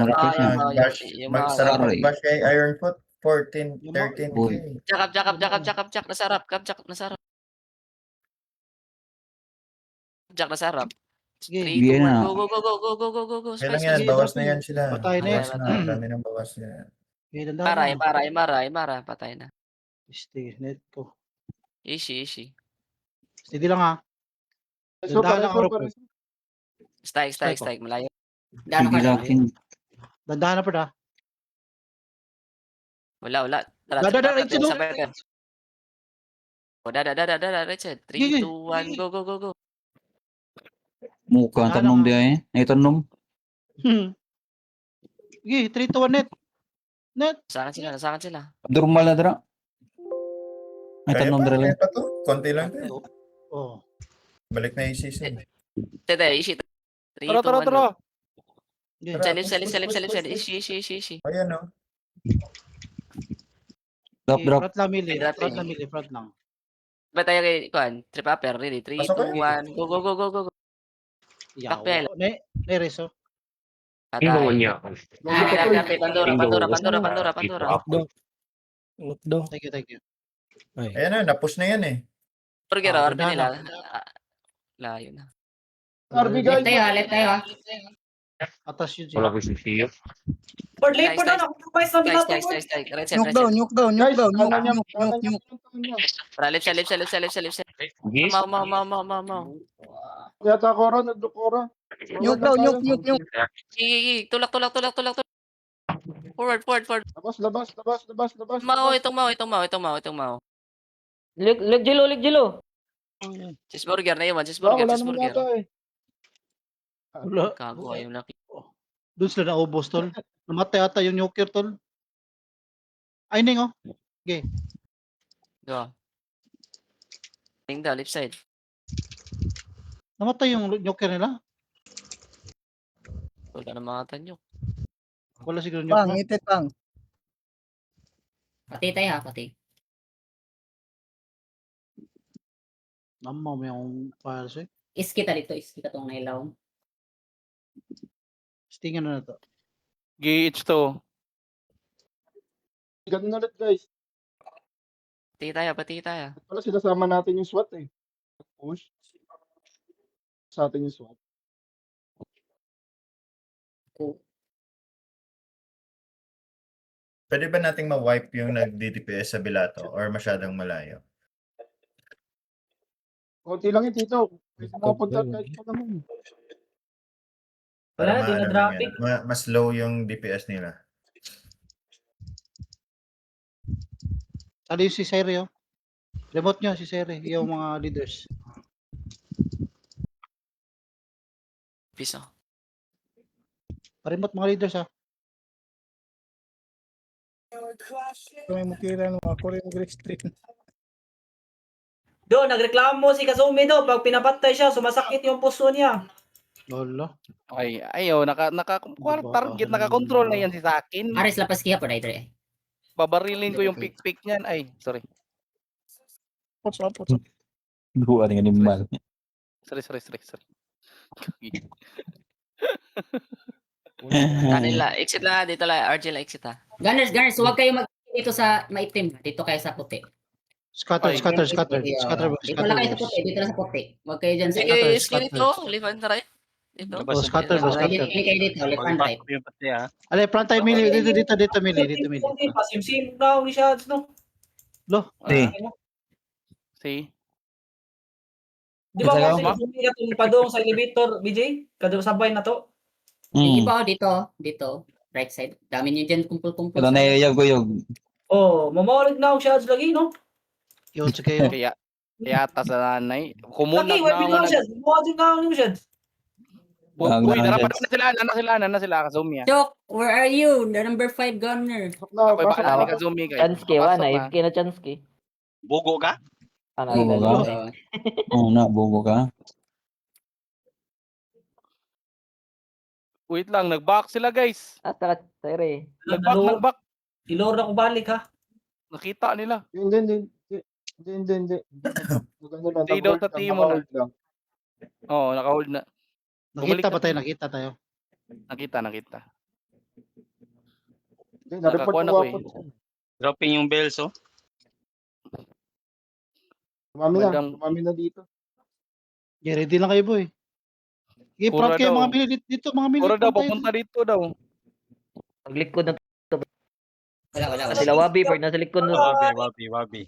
Magsarap Aray. bash kay Ironfoot. 14, 13. Uy. Jakap. Nasarap. Jack nasarap. Sige. 3, 2, Bien 1, na. go. Kailan Spice. yan? Bawas na yan sila. Patay na Bawas yan. na. Dami ng bawas na. Okay, dandahan. Mara. Patay na. Sige, net ko. Easy. Steady lang ha. Dandahan lang ako. Strike. Malayo. Sige lakin. Dandahan na pa da. Wala. Dada, right side, Sabay ka. Dada, right side. 3, 2, 1, go. Muka tanong dia eh. Tanong. Sige, 3, 2, 1, net. Sa akin sila. Normal na dra. Ay Kaya tanong pa, dra lang. kaya pa to. Konti lang to. Oh. Balik na yung season. Tete, easy. 3, 2, 1, Tara. go. Okay. Salip. Easy. Ayan o. Drop. Front lang, Mili. Front lang. Ba't tayo kay Kuan? Trip upper, really. 3, Pasok 2, 1, go. Takpel. Ne reso. Ino Patay. niya. Karte. Pandora. Lockdown. Thank you. Ayan na, napush na yan eh. Burger, Ah, orbe dandahan nila. Layo na. RB guys. Let tayo. Atas yun Wala siya. ko si Theo. Ford, late Nice. ako. Kumpais na bilato. Strike. Right side. Nyuk down. Guys, nyuk. Para left side. Yes. Mau. Yata Cora, nagdo Cora. Nyuk down. Tulak. Forward. Labas. Itong Mao. Ligjilo. Cheeseburger na yun, Wala cheeseburger. naman yata eh. Wala. Gago, ayaw na. Doon sila naubos, tol. Namatay ata yung nuker, tol. Ay, Ning, oh. Go. Tingda, left side. Namatay yung nuker nila. Wala na mga tanyo. Wala siguro nuker. Itit pang. Pati tayo ha, pati. Namaw mo yung files, eh. Iski tong nailaw. Stingan na to. GH2. Ganun ulit guys. Pati tayo. Wala sinasama natin yung SWAT eh. Push. Sa atin yung SWAT. Pwede ba nating ma-wipe yung nag-DPS sa Bilato or masyadong malayo? Konti lang yun, Tito. Pwede makapunta kahit pa naman. Wala, di na traffic. Mas low yung DPS nila. Sali yung si Sere, oh. Remote nyo si Sere, yung mga leaders. Peace, oh. Pa-remote mga leaders, ah. May mukira no ako rin mag-stream. Do, nagreklamo si Kazumi do. Pag pinapatay siya, sumasakit yung puso niya. Lolo. Ay, ayaw, target, nakakontrol na yan si Sakin. Aris lapas kiha po dahil Babarilin ko yung pick niyan. Ay, sorry. Buwan ng animal. Sorry. Kanila, exit lang dito lang. RJ lang exit ha. Gunners, huwag kayo mag dito sa maitim. Dito kayo sa puti. Scatter. Dito lang kayo sa puti. Dito lang sa puti. Huwag kayo dyan sa Sige, skill ito. Left and right. Dito. Oh, scatter. Hindi kayo dito. Left and right. Yung pati ah. Alay, front time, Mili. Dito, Mili. Pasimsim na ni siya. No? See? Di ba Masaya kasi Kazumi ka padong sa elevator, BJ? Sabay na to. Hindi pa dito. Right side. Dami niyo dyan kumpul-kumpul. Ito na yayag-guyog. Oh, mamalig na ako siya lagi, no? Yun, sige. Kaya yata sa nanay. Kumunak Lagi, wait na siya. Mamalig na ako siya. Uy, nana sila, Kazumi. Chok, where are you? The number 5 gunner. Ako'y bahala ni Kazumi. Chanski, wala. Ifki na Chanski. Bugo ka? Bugo ka? Oo na, bugo ka. Wait lang, nag-back sila guys. Ata, Sere. Nag-back. Ilor ako balik, ha? Nakita nila. Hindi. Maganda lang. Stay daw sa team mo na. naka-hold lang. Oo, naka-hold na. Nakita ba tayo? Nakita tayo. Nakita. Hindi, na-report Nakakuha na ko ko ako. Dropping yung bells oh. Tumami na dito. Yeah, ready lang kayo, boy. Sige, Pura front kayo daw. mga Mili. Dito, mga Mili. Puro daw, front tayo. papunta dito daw. Paglikod na Wala. sila Wabi, Bird nasa likod no. Wabi.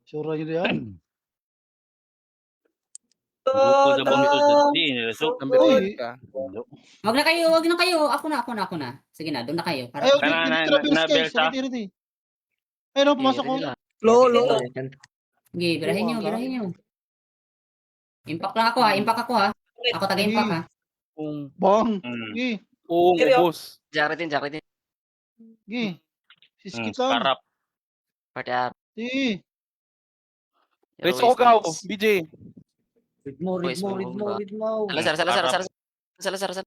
Sure yun yan. Buko sa bangso sa din. So, Number Uy. 8 ka. Wag na kayo. Ako na. Sige na, doon na kayo. Para Ayaw, na Belsa. ready. Ayun, pumasok ko. Lolo. Sige, birahin nyo. Impact lang ako ha. Ako taga-impact ha. Bong. Mm. Sige. Ubos. Jaritin. Sige. Siskit lang. Karap. Party up. Sige. Race ko ka, BJ. Read mo. Salasar.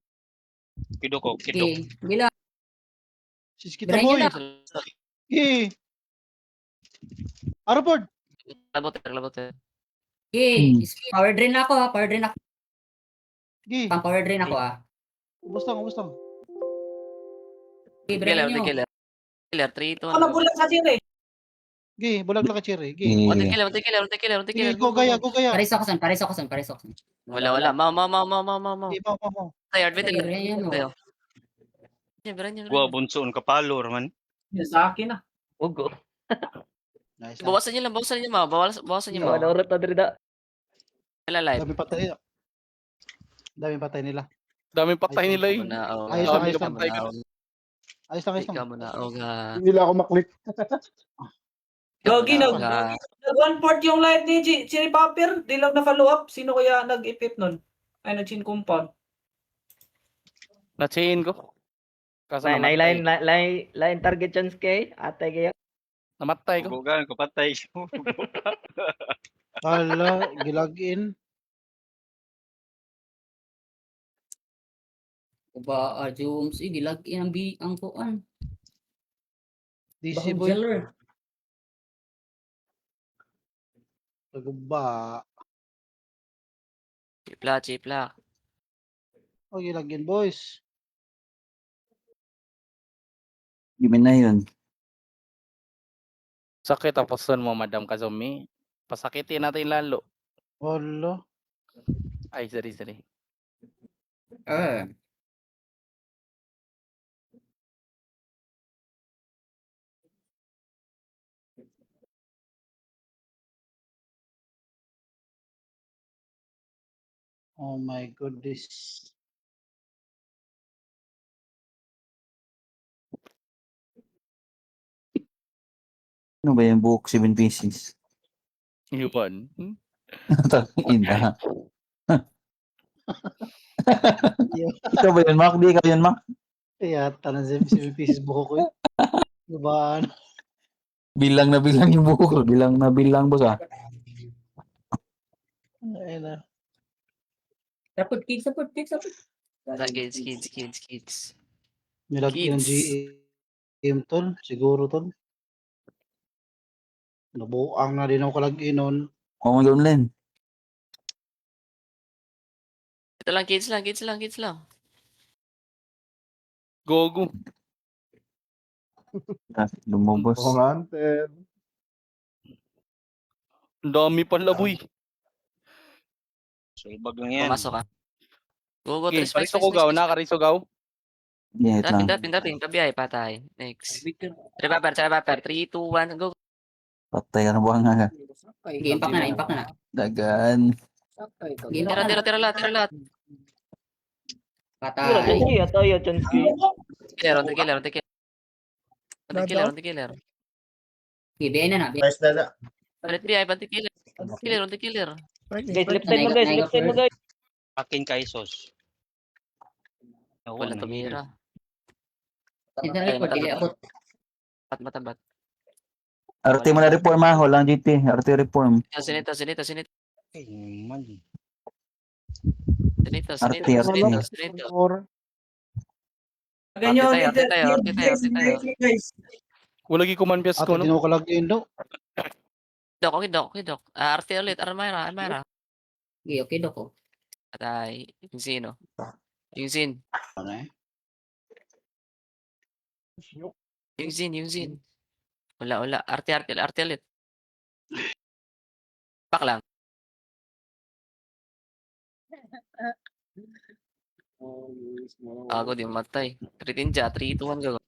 Kido ko. Sige, bila. Siskit na, Birahin boy. nyo na. Sige. Arapord. Labot. Sige, power drain ako ha. Sige. Power drain ako ha. Ubus lang. Sige, birahin nyo. Killer, 3, 2, Ano bulag sa sire? Sige, bulag lang ka, Cherry. Sige. One killer. Sige, go gaya. Pares ako san. Wala. Mau. Sige, mo. Tired, Sige, birahin nyo. Tayo. Gua bunsoon ka palo raman. Sa akin na. Ugo. Nice. Bawasan nyo, ma. Bawasan nyo, ma. Wala orat na drida. Wala live. Dami patay nila. Daming patay nila eh. Ayos Ayos lang. Dami patay ka. Ayos lang, ayos Ikaw lang. mo na, Oga. Hindi nila ako maklik. Gogi, Oga. nag-1-4 yung live ni Cherry Popper. Di lang na-follow up. Sino kaya nag-ipip nun? Ay, nag-chin compound. Na-chain ko. Kaso Line, namatay. line target chance kay. Atay kaya. Namatay ko. Bugan ko patay. Hala, gilagin. Ba, Jones, gilagin ang kuan. DC Bakong boy. jeller. Taguba. Chipla. Oh, gilagin boys. Gimin na yun. Sakit tapos sun mo, Madam Kazumi. Pasakitin natin lalo. Hala. Ay, sorry. Oh my goodness. Ano ba yung buhok 7 pieces? Yun. Ina. Ikaw ba yun, Mac? Di ikaw yun, Mac? Kaya tanong si pieces buho ko eh. Diba? Bilang na bilang yung buhok. Bilang na bilang ba ka? Ayun na. Sapot, kids. Kids. Nilagyan ng Kids. GM tol. Siguro tol. Nabuang na din ako kalagin nun. Oo, doon len. Ito lang, kids lang. Gogo. Lumabas. Hunted. Ang dami pala, boy. Sulbag lang yan. Pumasok ka. Go, Okay, tres, karisugaw na, karisugaw. Yeah, ito lang. Dapin, kabiyay, patay. Next. Cherry Popper, 3, 2, 1, go. Patay ka na buwang nga. Impact na. Dagan. Tira lahat. Pura Patay. chance kay. Atayo chance kay. On the killer. Ibigay na. Guys, dada. Palit BI, on the killer. Guys, left side mo guys. Akin kay Sos. Wala tumira. Ito na report. Dili abot. Matabat. RT mo na reform ha. Walang GT. RT reform. Sinito. Ay, man. Sinito. Ganyan, Arte tayo. guys. Wala gi kumanpias Ate ko, no? din ako kalagin do. Dok. Arte ulit, Armira. Okay, doko. Patay. Yung sino? Yung Zin. Ano eh? Yung Zin. Wala. Arte ulit. Pak lang. Ako di matay. Kritinja, 3, 2, 1, go.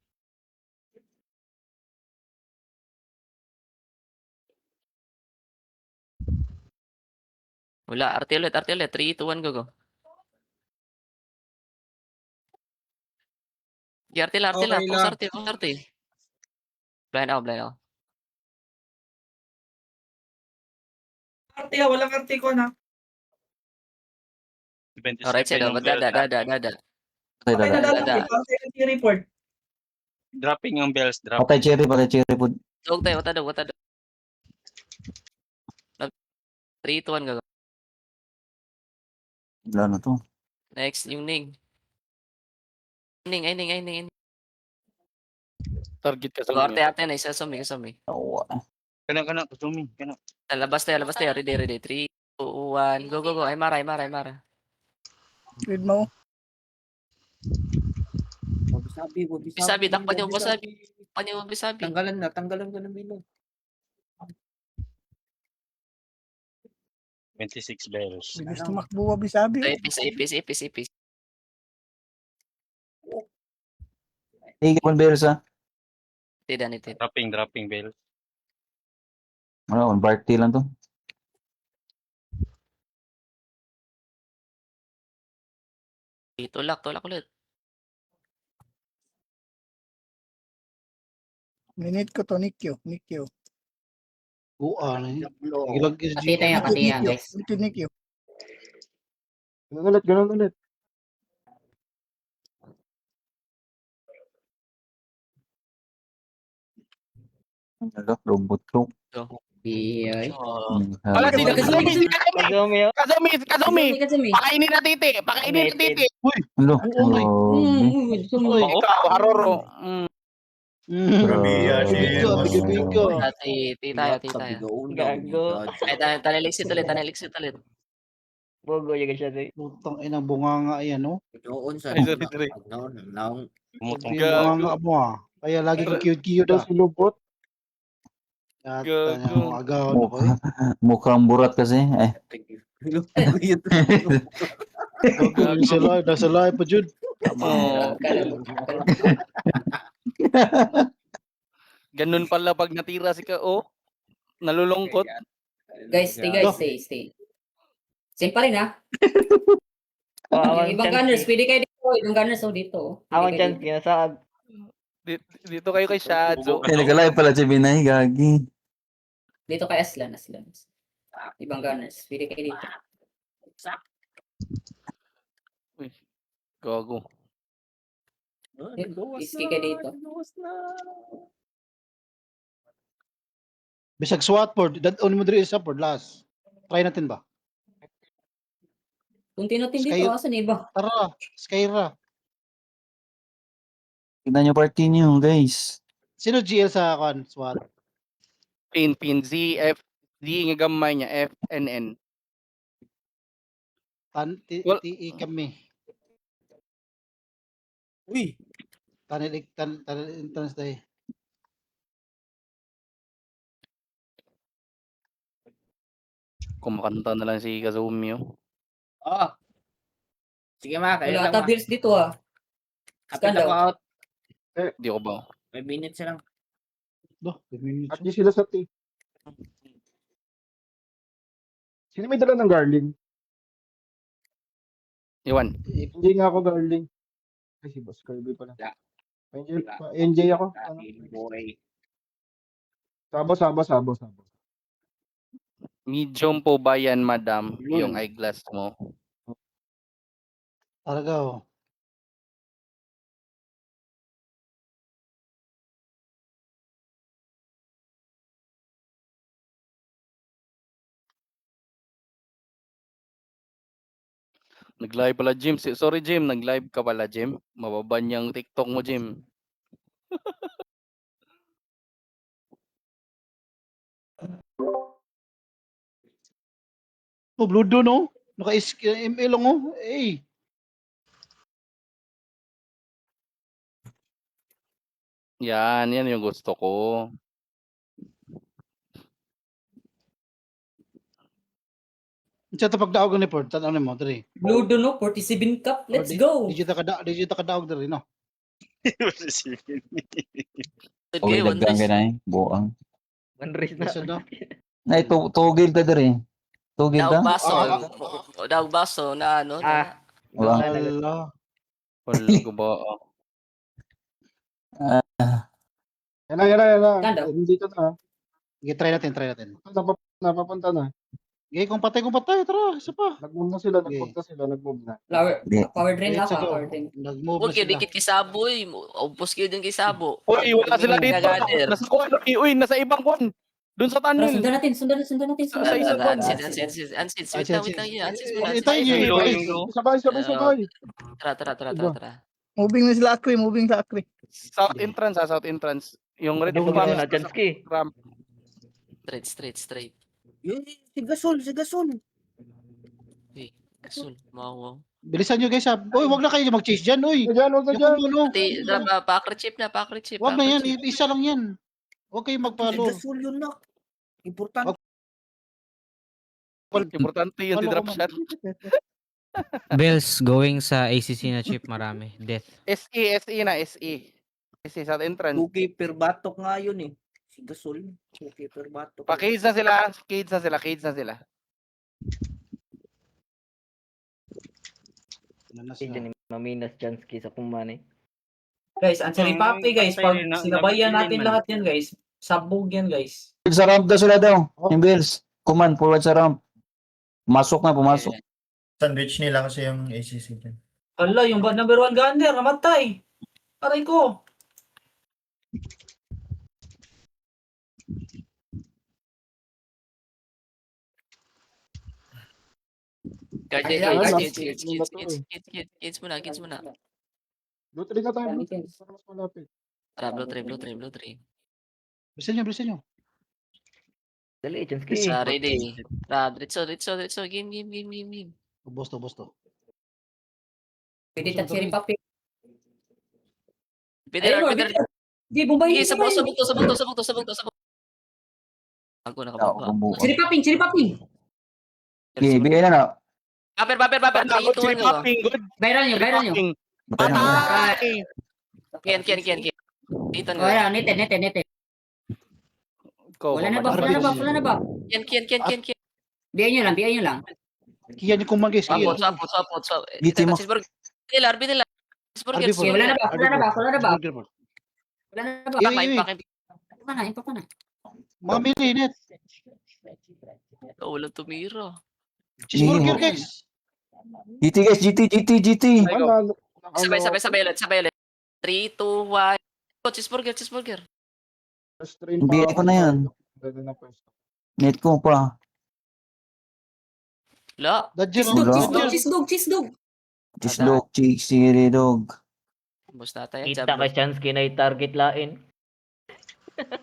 Wala, arte ulit. 3, 2, 1, go. Arte lang. Post arte. Blind out. Arte, walang arte ko na. 27 Alright side, yung belt. dada. Patay Okay na dada. lang. Arte report. Dropping yung bells. Drop. Patay cherry po. Dog tayo, watado. 3, 2, 1, go. Wala na to. Next, yung Ning. Ning. Target ka sa Arte na, isa sumi. Awa. Kana. Zooming. Kana. Labas tayo. Ready. 3, 2, 1, go. Ay, Mara. Read mo. Bisabi, dakpan niyo, Bisabi. Tanggalan ko ng bilog. 26 bells. Gusto makbuwa bisabi. Ipis. Tingin ka bears ha. Nitid. Dropping bells. Ano, party lang to. Tulak ulit. Minute ko to, Nikyo. Nikyo. Buan eh. Ilag SG. Pati tayo, guys. Nikyo. Ganun ulit. Ano, robot ko. Iyay. Wala, Halos. Kazumi! Kazumi. Pakainin na titi! Pakainin na titi! Ano, Oo, may. grabe. Ikaw, Haroro. Grabe, Bigo, bigo. Ti tayo. Gago. Ay, tanaliksit ulit. Bogo yung siya di. Putang ina bunganga yan, no? Ay, sorry. Umutong Bunganga mo ah. Kaya lagi kang cute-cute ah. Si Lubot. At Gago. agaw na ko eh. Mukhang burat kasi. Nasa live pa Jud. Oh. Ganun pala pag natira si Kao. Nalulungkot. Guys, stay. Same pa rin ha. Yung ibang gunners, pwede kayo dito. Ibang gunners dito. Awang chance kinasag. Dito kayo kay Shadow. Nagalive pala si Binay, gagi. Dito kay Aslan. Ibang gunners, pwede kayo dito. Uy, gago. Iski kayo dito. Bisag SWAT board, dadon mo diri sa board last. Try natin ba? Kung tinatin dito, Sky- asan iba? Tara, Skyra. Tignan nyo party nyo, guys. Sino GL sa kan SWAT? Pin, Z, F, Z nga gamay niya, F, N, N. Well- TE kami. Uy! Tanil entrance day. Kumakanta na lang si Kazumi. Oh. Sige ma, kayo Wala lang ata bills dito ah. Kapit ako out. Di ko ba? May minutes lang. Do, 5 minutes. At di sila sa T. Sino may dala ng garling? Iwan. Hindi nga ako garling. Ay, si Boss Kirby pala. Yeah. NJ ako. Ano? Boy. Sabo. Medium po ba yan, madam? Yung eyeglass mo. Talaga oh. Nag-live pala, Jim. Sorry, Jim. Nag-live ka pala, Jim. Mababa niyang TikTok mo, Jim. Oh, blue do no? Naka-ML lang oh. Eh. Yan yung gusto ko. Sa pagdaog ni Port, ano mo diri? Blue no, 47 cup. Let's go. Digita kadaog diri no. Okay, lagyan ka na eh. Buang. Manris na. Isa na. Ay, tugil ta diri. Tugil ta? Daog baso na ano. Ah. Wala. Wala. Wala ko ba? Yan na. Ganda. Dito na. Sige, try natin. Napapunta na. Sige, kung patay, tara, isa pa. Nag-move na sila, nag-move na. Power drain Let's ako. go. Power drain. Nag-move Huwag na kayo sila. dikit kisabo eh. Ubus kayo din kisabo. Uy, wala sila dito. Nagader. Nasa kuwan. Uy, nasa ibang kuwan. Doon sa Tara, tunnel. sundan natin. Sa isa pa. Ansit. Wait lang. Ito yun. Sabay. Tara. Moving na sila Akri. South entrance. Yung red Ito bomb. na Jansky. Ramp. Straight. Si Gasol. Kasul, mawaw. Bilisan nyo guys ha. Uy, wag na kayo mag-chase dyan. Uy, Huwag na dyan. yung ano. Pakre chip na. Wag na yan. Isa lang yan. Huwag kayo magpalo. yun na. Importante. Importante yung Wala drop ko shot. Bells going sa ACC na chip marami. Death. SE na, SE. SE South entrance. 2K per batok nga yun eh. Si Gasol. 2K per batok. Pa-cage na sila. Cage na sila. Si Maminas Jansky sa Kumane. Guys, ang Cherry Poppy, guys, pag sinabayan natin lahat yan, guys, sabog yan, guys. Sa ramp daw sila daw. Yung Bills. Kuman, forward sa ramp. Pumasok na, pumasok. Sandwich nila kasi yung ACC dyan. Hala, yung number 1 gunner, namatay. Aray ko. Guard, Ay, kids muna. Blue 3 na tayo, Blue 3. Para mas malapit. Tara, blue 3. Bilisan nyo. Dali, Chinski. Sa ready. Tara, diretso. Game. Ubos to. Pwede ta Cherry Poppy. Pwede Ayun, na. Di, bumbay. Sige, sabog to. Ako nakababa. Cherry Poppy. Okay, bigay na na. Paper. Takot si 3, 2, 1, Popping. Good. Viral nyo. Patay na. Ken. Dito Oh, na. ayan, nete. Ikaw, Wala na ba? Ken. Biyayin nyo lang. Kiyan yung kuman, guys. Kiyan. Swap. Dito mo. RB nila. Cheeseburger. RB4. Wala na ba? Impact na. Mga minute. Walang tumira. Cheeseburger, guys. GT guys, GT. Ano, Sabay ulit. 3, 2, 1. Cheeseburger. first train Bigay ko na yan. Ganda na first. Net ko pa. La. Dodger. Cheese dog. Chislog, chicks, siri dog. Bus na tayo. Kita kay Chansky na i-target lain.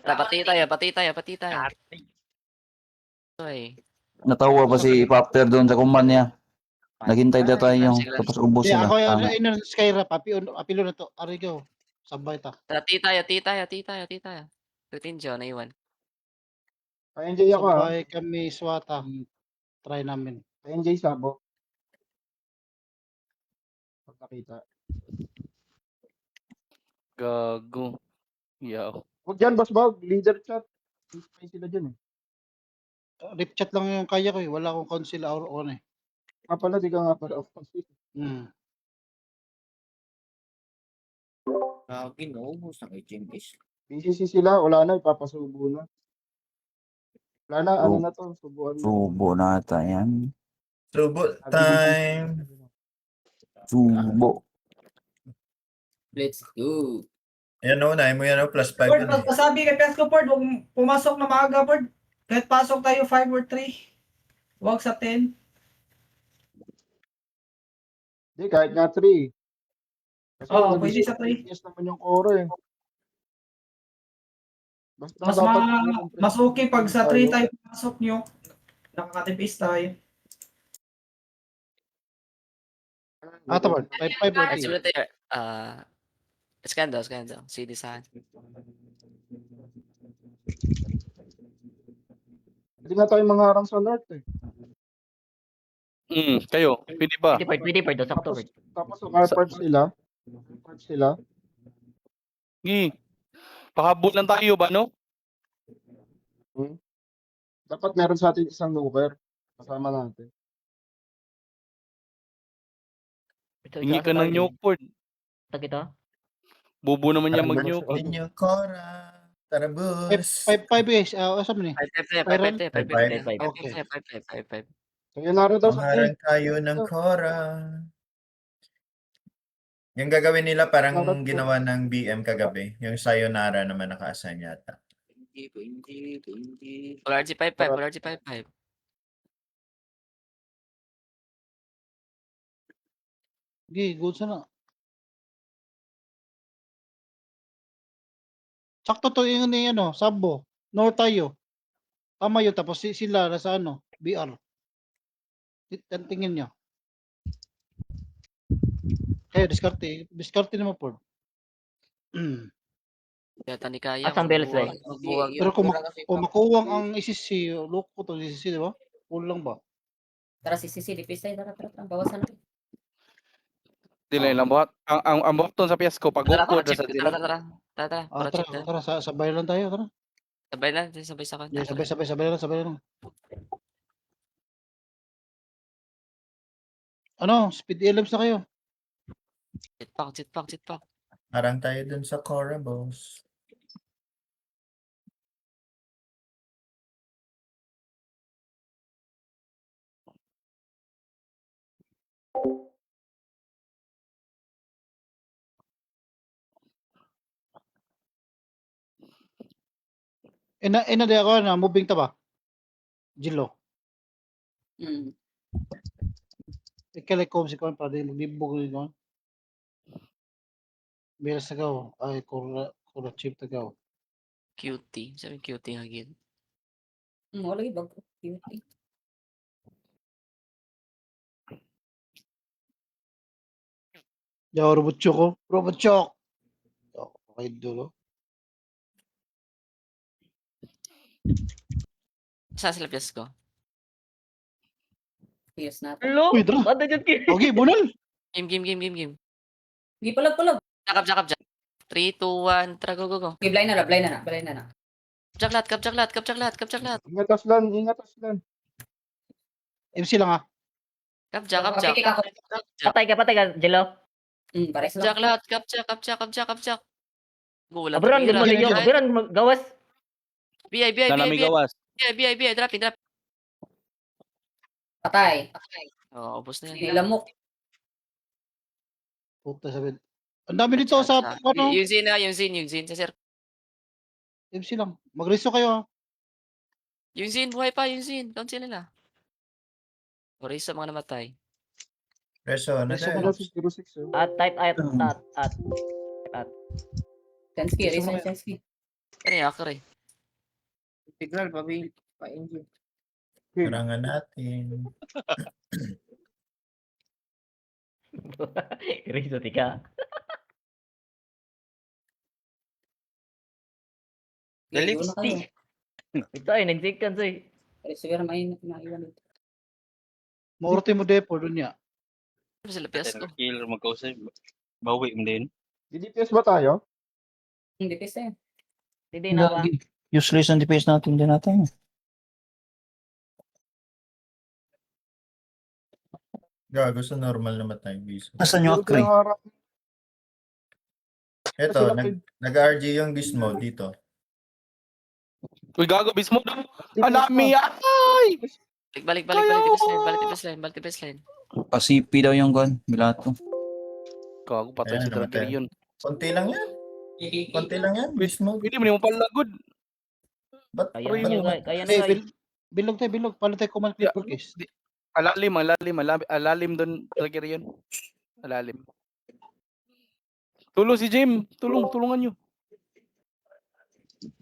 Pati tayo. Ay. Natawa pa si Popter doon sa kuman niya. Naghintay na tayo. Tapos ubos Hindi, na. ako yung Skyra. Apilo na to. Arigo. Sabay ta. Ti tayo. Kritinjo, naiwan. Pa-NJ ako ha. Sabay kami swata. Try namin. Pa-NJ Sabo. Pag nakita. Gago. Yaw. Huwag dyan, Boss Bob. Leader chat. May sila dyan eh. Rip chat lang yung kaya ko eh. Wala akong council or on eh. Nga pala, di ka nga pala off council. Lagi naubos ng HMS. BCC sila, wala na, ipapasubo na. Wala na, ano na to, subuan na. Subo na ata yan. Subo time. Subo. Let's go. Yan o, nahin mo yan o, +5 Pord, yun eh. pagkasabi kay Pesco, Pord, huwag pumasok na maaga, Pord. Kahit pasok tayo 5 or 3. Huwag sa 10. Hindi, kahit nga 3. Kasi Oo, pwede sa 3. yes naman yung core eh. Basta Mas dapat mas okay pag sa 3 tayo pumasok nyo. Nakakatipis tayo. Tama. 5 or 3. Actually, tayo. Scan daw. CD saan. Hindi nga tayo mangarang sa north eh. Kayo. Pwede ba? Pwede pa. Sakto. Tapos yung airport sila. Pakabot lang tayo ba, no? Dapat meron sa atin isang looper. Kasama natin. Hingi ka ng Newport. Kita. Bubo naman niya mag-Newport. Inyo Cora. Tarabus. 5 guys. Saan mo ni? 5. Sayonara daw sa Pangaran kayo ng Cora. Yung gagawin nila parang ginawa ng BM kagabi. Yung sayonara naman naka-assign yata. Polar G55. Good sana. Sakto to yung Sabo. North tayo. Tama yun. Tapos sila nasa BR. Tingin nyo. Kayo, diskarte naman po. Yata ni Kaya. Asang beles eh. Pero kung makuwang ang ICC, loko to ICC, di ba? Kulang ba? Tara, CCC, dipis tayo. Tara. Bawasan natin. Dili lang buhat. Ang buhat doon sa Piasco pag upod sa dili. Tara. Sabay lang tayo, tara. Sabay sa kanya. Sabay lang. Speed elims na kayo. Jetpack. Harang tayo dun sa Cora, boss. Ina di ako na moving ta ba? Jilo. Mm. Ikalikom si kon para di maglibog ni kon. Bilas tagaw ay kura chip tagaw. Cutie. Sabi cutie nga gid. Wala yung bag. Cutie. Yaw robotcho ko. Robotcho. Okay dulo. Saan sila piyas ko? Yes natin. Hello? Uy, dra. Ba't agad kayo? Okay, bunal. Game. Hindi palag. Jakap. 3, 2, 1, tara, go. Okay, blind na na. Kapjak lahat. Ingatas lang. MC lang ah. Kapjak. Kapikik ako. Patay ka, Jello. Pares lang. Kapjak lahat, kapjak. Gulat. Abron, good mo Bira, liyo. bira. Abron, gawas. BI. Nanamigawas. Drop. Patay. Oh, ubos na yan. Nilamok. Puta sabi. Ang dami dito sa ano. Yung Zin, sa sir. MC lang. Magreso kayo ah. Yung Zin, buhay pa, Count sila nila. Oray sa mga namatay. Reso, ano Reso tayo? mo. 06. At. Sensky, Sensky. Kaya akre. Integral, pa-engine. Harangan natin. Riso, tika. Galit. Iwan na kayo. Ito ay, 9 seconds ay. Siguro may naiwan dito. Maurti mo depo doon niya. Ano sila piyas ko? Killer magkausap. Bawi mo din. DDPS ba tayo? Hindi pisa yan. Hindi na ba? Useless ang DPS natin din natin. Gago sa normal na matay. Biso. Nasaan yung Akri? Ito, nag-RG yung beast mode dito. Uy, gago, bismo. Anami, ay! Balik, tipis line. Pasipi daw yung gun. Milato. Gago, patay Ayan, si Dragger namatay. yun. Konti lang yan. Beast mode. Pwede mo naman palagod. Ba't Kaya Aray na mo. yun, kaya na Eh, yun. bilog. Paano tayo command Yeah. clipper case? Alalim doon, Dragger yun. Alalim. Tulong si Jim. Tulungan nyo.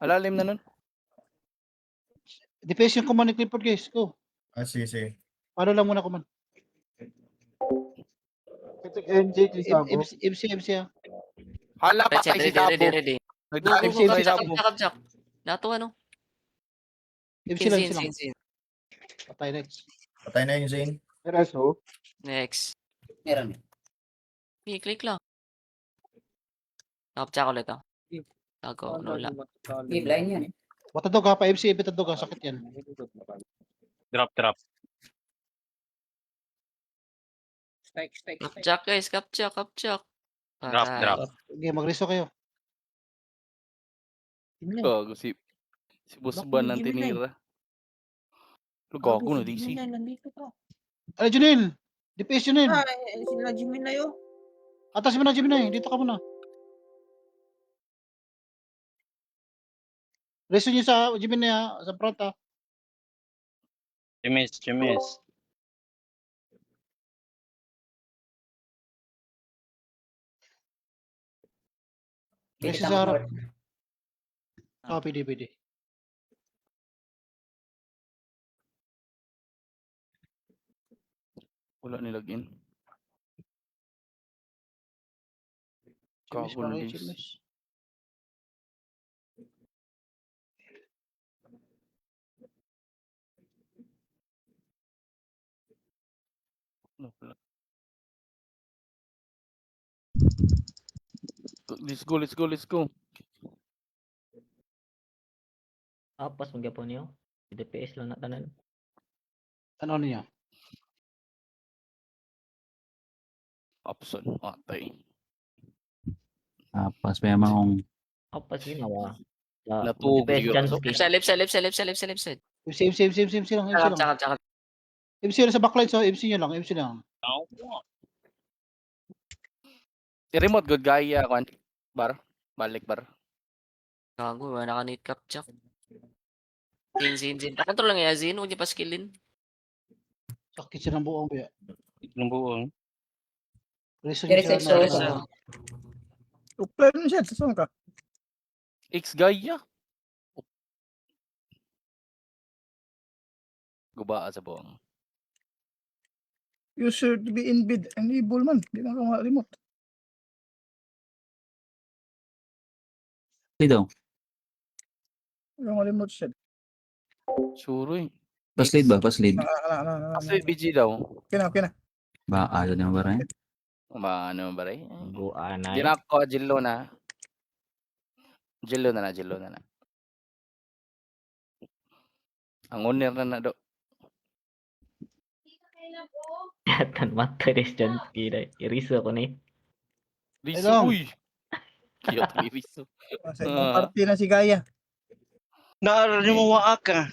Alalim na nun. Defense yung command clipper case ko. Sige. Paano lang muna command? Ito NJ Kisabo. MC ah. Hala, patay si Sabo. Ready. Nagdali MC, mo kay Sabo. Kapjak. Nato ano? MC lang. Zin. Patay next. Patay na yung Zane. Reso. Next. Meron. Click lang. Kapjak ulit ah. Tago, wala. Hindi, blind yan. Watadog ha pa MC, bitadog ha, sakit yan. Drop. Strike. Kapjak guys, kapjak. Drop. Okay, magreso kayo. Gago, si Busban ng tinira. Gago na DC. Ay, Junil! DPS Junil! Sila Jimin na yun. Atas mo na, Jimmy. Dito ka muna. Reso nyo sa Jimmy na sa front ha. Chimis. Reso sa harap. Pwede. Wala nilagin. Jimis Gago pa na kayo, DC. Jimis. Let's go. Apas magyapon niyo. DPS lang na tanan. Ano niya? Opson, atay. Tapos may mga Apa sih nawa? Natug Best siguro. chance So, kay. Left side, left side. MC lang, MC lang. Tsaka. MC lang sa backline, so MC nyo lang, MC lang. i-remote good gaya kwan. Bar. Balik bar. Gago, wala naka-nate cap, Jack. Zin. Pakontrol lang yan, Zin. Huwag niya pa skillin. Sakit siya ng buong buya. Ng buong. Reason Very siya sexual. na. Uplan siya, saan ka? X gaya. Gubaa sa buong. You should be in bid. Enable man. Di na ka ma-remote. daw. Yung remote siya. Suroy. Paslid ba? Paslid. Kasi BG daw. Okay na. Ba, ayaw na ba rin? Ano ba rin? Buanay. Di na ako, Jillo na. Jillo na. Ang owner na do. Tan mata des chance kay. Iriso ko ni. Riso, Hello. uy. Cute ni Riso. Sa ibang party na si Gaya. Naaral mo waa ka.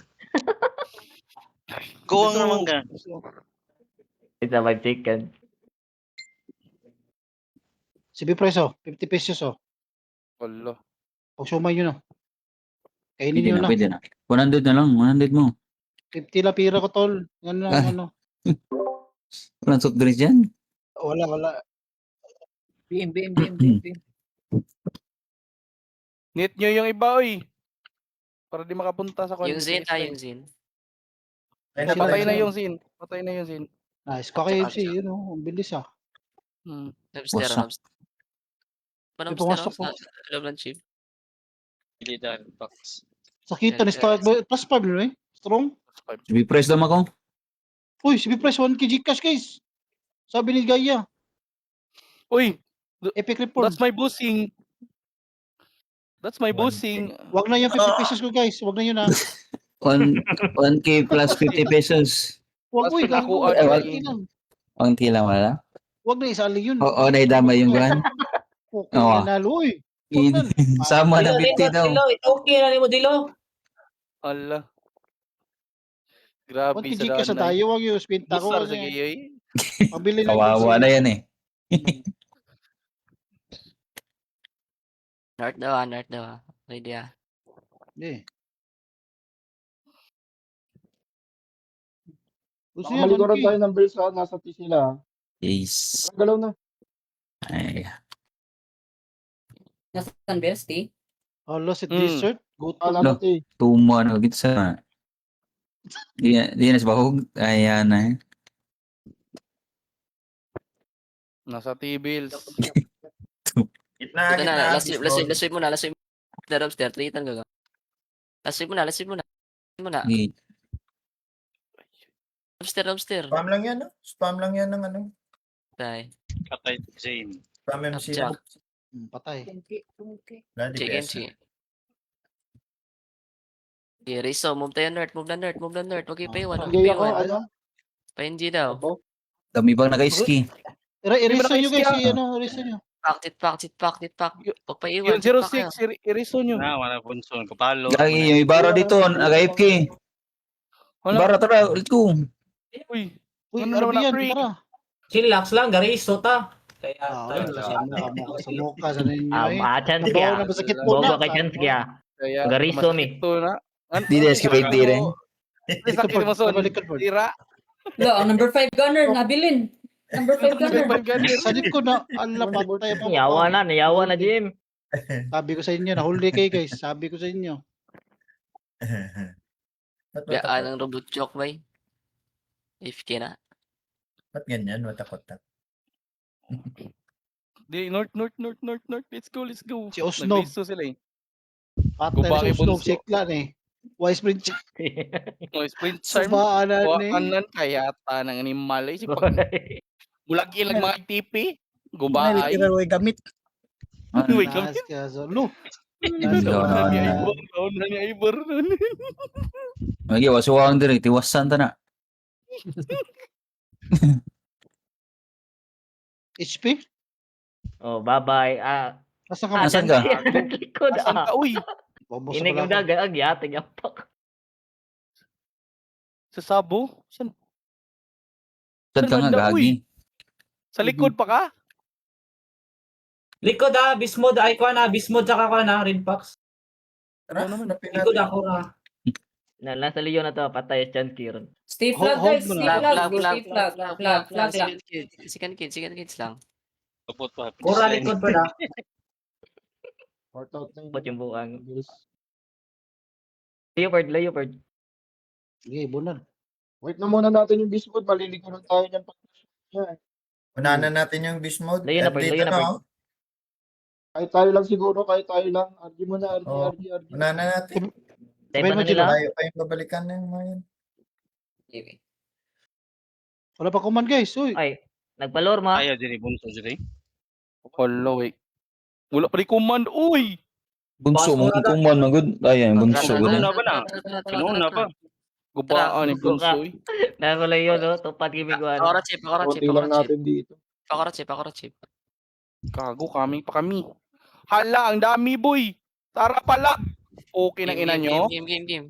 Kuwang naman ka. Isa 5 seconds. Si Bipreso, 50 pesos oh. Wala. Pag sumay nyo na. Kainin nyo na. Pwede na. 100 na lang, 100 mo. 50 la pira ko tol. Ano. Walang soft drinks dyan. Wala. BM. Net nyo yung iba, oy. Para di makapunta sa Yung Zin, yung Zin. Patay na yung Zin. Nice. Kaka-MC, yun oh. Ang bilis ah. Upstairs. Wasa. May pumasok po. Loob ng chip. Hindi dahil box. Sakita ni start. Plus 5 nyo eh. Strong. Sabi price naman ako. Uy, si Bipreso 1 kg cash guys. Sabi ni Gaya. Uy, Epic report. that's my boosting. Wag na yung 50 pesos ko guys. Wag na yun ah. 1K plus 50 pesos. Wag uy. Plus Gago. ako, Wag ay. lang. Ang tila wala. Wag na isali yun. Oo, naidama yung gan. Okay, Oo. nanalo uy. Sama na 50 daw. Okay na ni mo Dilo. Ala. Grabe 1 kg cash sa tayo. Wag yung spinta ko. Busar sa Kasi gayoy. pabili ng Kawawa na yan eh. North daw. Ready ah. Hindi. Gusto Baka yan, maliguran 1K. tayo ng bills sa nasa T sila. Yes. Parang galaw na. Ay, Nasaan Bells, T? Hala, si dessert. Gutom. Nasa T. tumo ano gitu sa. Di na sa bahog. Ayan na eh. Nasa T-bills. Gitna. Ito na, last sweep muna. Upstairs, tritan gaga. Last sweep muna. Di- Upstairs. Spam lang yan, no? Spam lang yan ng ano. Tay. Patay Zane. Spam MC. Upjack. Patay. Bloody Chicken, PS. chicken. Okay, Rizzo, move tayo north. Move na north. Huwag ipaiwan. Gaya ko, ano? Pa-NG daw. Abo. Dami bang naka-ski. Erase nyo guys. naka-ski, Erase nyo. Pack it. Huwag pa iwan. Yung 06, iriso nyo. Na, wala punson. Kapalo. Lagi yung Ibarra dito, naka-FK. Wala. Ibarra tara, let's go. Uy, Uy, Ano ano naman yan? na free? Tara. Chillax lang, Gariso ta. Kaya Wala sa mukha sa ninyo eh. Chance Nabawa kya. na ba sakit po Bobo na? ka chance kya. Kaya, Gariso, masakit to na. Di na escapade di rin. Sakit mo son. Tira. Lo, ang number 5 gunner, nabilin. Number 5 gunner. Sa ko na, ala patay pa. Niyawa na Jim. Sabi ko sa inyo, nahuli kayo guys. Sabi ko sa inyo. Gaan ang robot joke bay. FK na. Ba't ganyan? Matakot na. Di, north. Let's go. Si Osnob. Nag-riso sila eh. Patay na Gubaki si Usnob, bunso. siklan eh. Wise Prince. Oh, sprint charm. Subaanan eh. Kanan kaya ta ng animal eh. Si pag bulag ilang mga tipi. Gubaay. Way gamit. Uy, kami. Nas ka so. Lo. Kaon na ni Ivor. Lagi, wasuwang diri, tiwasan ta na. HP? Oh, bye-bye. Nasa ka Ah, ba? Nasaan ka? Likod Asan ka, uy? Bobo sa Inig yung pala ako. dagat, ang yate, yapak. Sa Sabo? Saan? Saan ka nga, banda, gagi? uy? Sa likod pa ka? Likod Bismod, ay kuha na, Bismod tsaka kuha na, Red Fox. Tara, Wala naman. hanapin Likod natin. ako na. Nasa Leon na to, patay chance Kiron. Stay Hold- flag hold guys, mo stay na. flag, stay flag, flag lang. Second kids lang. Tupot pa. Kura likod pa na. Part out na Ba't yung buang? Bills. Leopard. Sige, bunal. Wait na muna natin yung Bismuth. Maliligo lang tayo niyan. Yan. Unahan na natin yung beast mode. Layo na, At Pard, dito layo na, na, Pard. oh. Kahit tayo lang siguro, kahit tayo lang. RG muna, RG, Oo. RG. Unahan na natin. Tayo Sabay pa mo, na nila. Tayo pa yung babalikan na yung mga yun. Wala pa kuman guys. Uy. Ay, nagpalorma. Ayaw diri bunso diri. Hello, eh. Wala pa rin command, uy! Bunso, mong kuman, magod. Ayan, bunso. Ano Good. na ba na? Kinuna pa. Gubaan ni bunso ka. Bunso, eh. Nakakulay yun, no? Tupad kimi ko. Pakora chip. Konti lang natin dito. Pakora chip. Gago, kami pa kami. Hala, ang dami, boy! Tara pala! Okay ng ina nyo. Game.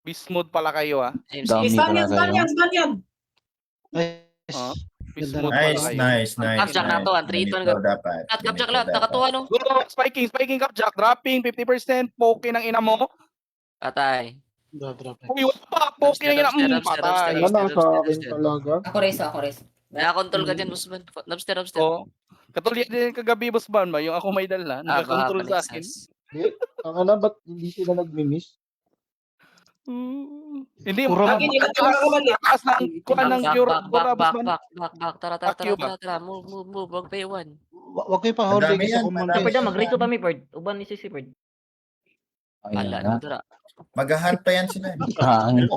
Beast mode pala kayo, ah. Dami Stun pala yan. kayo. Nice. Ah, Beast Ganda mode na. pala kayo. Nice. Capjack na to, 3-2 na Ganito dapat. Capjack Ganito lang, dapat. nakatuwa no? Go, spiking, Capjack, dropping, 50%, poke ng ina mo. Patay. Drop. Uy, wala pa, poke ng ina mo. Patay. Wala na sa akin talaga. Ako res. Nakakontrol ka dyan, Usman. Upstairs. Oh. Katulad din kagabi, boss ban ba? Yung ako may dala, nakakontrol sa akin. Ang na, ba't hindi sila nagmi-miss? Hindi, Kurang- taas ng kuha ng cure. Back. Tara. Move. Wag pa iwan. Wag kayo pa Ang hold dami sa yan, kuman madami. guys. Pwede, mag-reto pa mi, Pard. Uban ni Sisi, Pard. Ala, Ayan. tara. Mag-hunt pa yan sila. Hangin.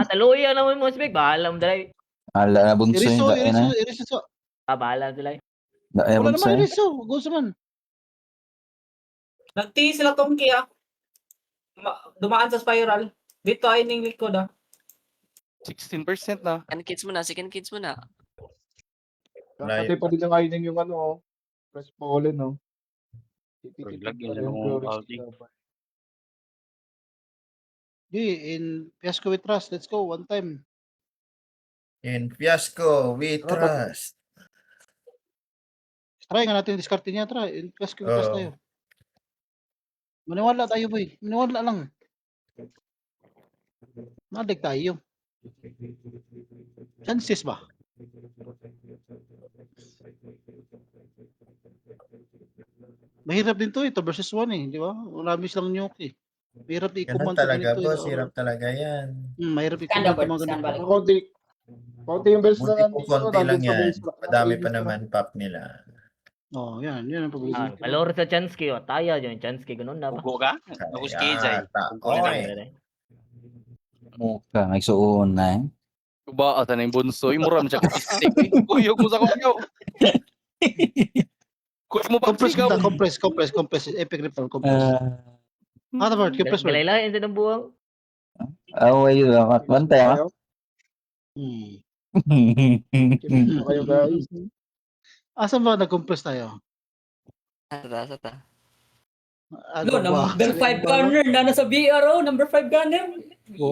Taluya naman mo, Spek. Bahala mo dalay. Hala, bunso Iriso. yung daan na. Iriso. Bahala dalay. Daan Wala bunso. naman iriso. Gusto man. Nagtiis sila Tomki dumaan sa spiral. Dito ay ning likod 16% na. Second kids muna. Layo. Kasi pa din ang ining yung ano, press pollen, no? Lagi na ng outing. In Fiasco with Trust. Let's go. One time. In Fiasco, we trust. Try nga natin yung discard niya. Try. In Fiasco with Trust Oo. tayo. Maniwala tayo, boy. Maniwala lang. Madig tayo. Chances ba? Mahirap din to 2 versus 1 eh, di ba? Marami silang nuke eh. Mahirap Ganun i-command to talaga, ganito, boss. eh. Hirap talaga yan. Mahirap Stand i-command up, to mga stand ganito. balik. Konti yung bells na Buti po konti lang nandun sa yan. bells. Madami pa naman pop nila. Oh, yan ang problema. Palor sa Chansky, o. Taya dyan, Chansky. Ganun na ba? Ugo ka? Ako si KJ. Oy. Muka, nagsuon na. Ba, ata na yung bunso. Muram siya kistik. Kuyog mo sa kuyaw. Kuyog mo pa Compress. Epic ripple, compress. Ano ba? Compress ba? Galaylayan sa ng buwang. Away yun. Bantay ha. Kayo guys. Asan ba nag-compress tayo? Sata. No, number 5 gunner na nasa BRO, number 5 gunner.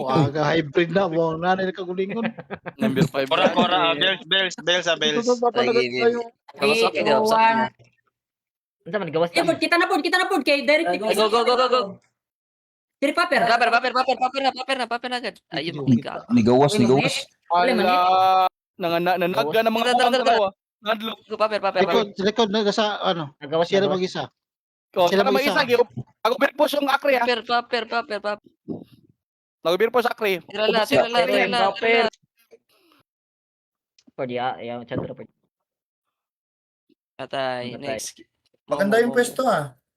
Aga hybrid na mo. Nanay na kagulingon. Number 5. Kora, bells. Ito ba talaga tayo? Ano man, gawas Eh, kita na pod kay direct. Go. Tiri paper. Paper na agad. Ayun. Nigawas. Ala, nanaga ng mga kuwang dalawa. Nadlo. Paper. Record na sa ano. Nagawas Sila na. mag-isa. Oh, Sila sila mag-isa. Ako birpos yung akre, ha? Paper. Nag-birpos akre. Tira. Pard, yung Chandra, Pard. Patay. Next. Maganda yung pwesto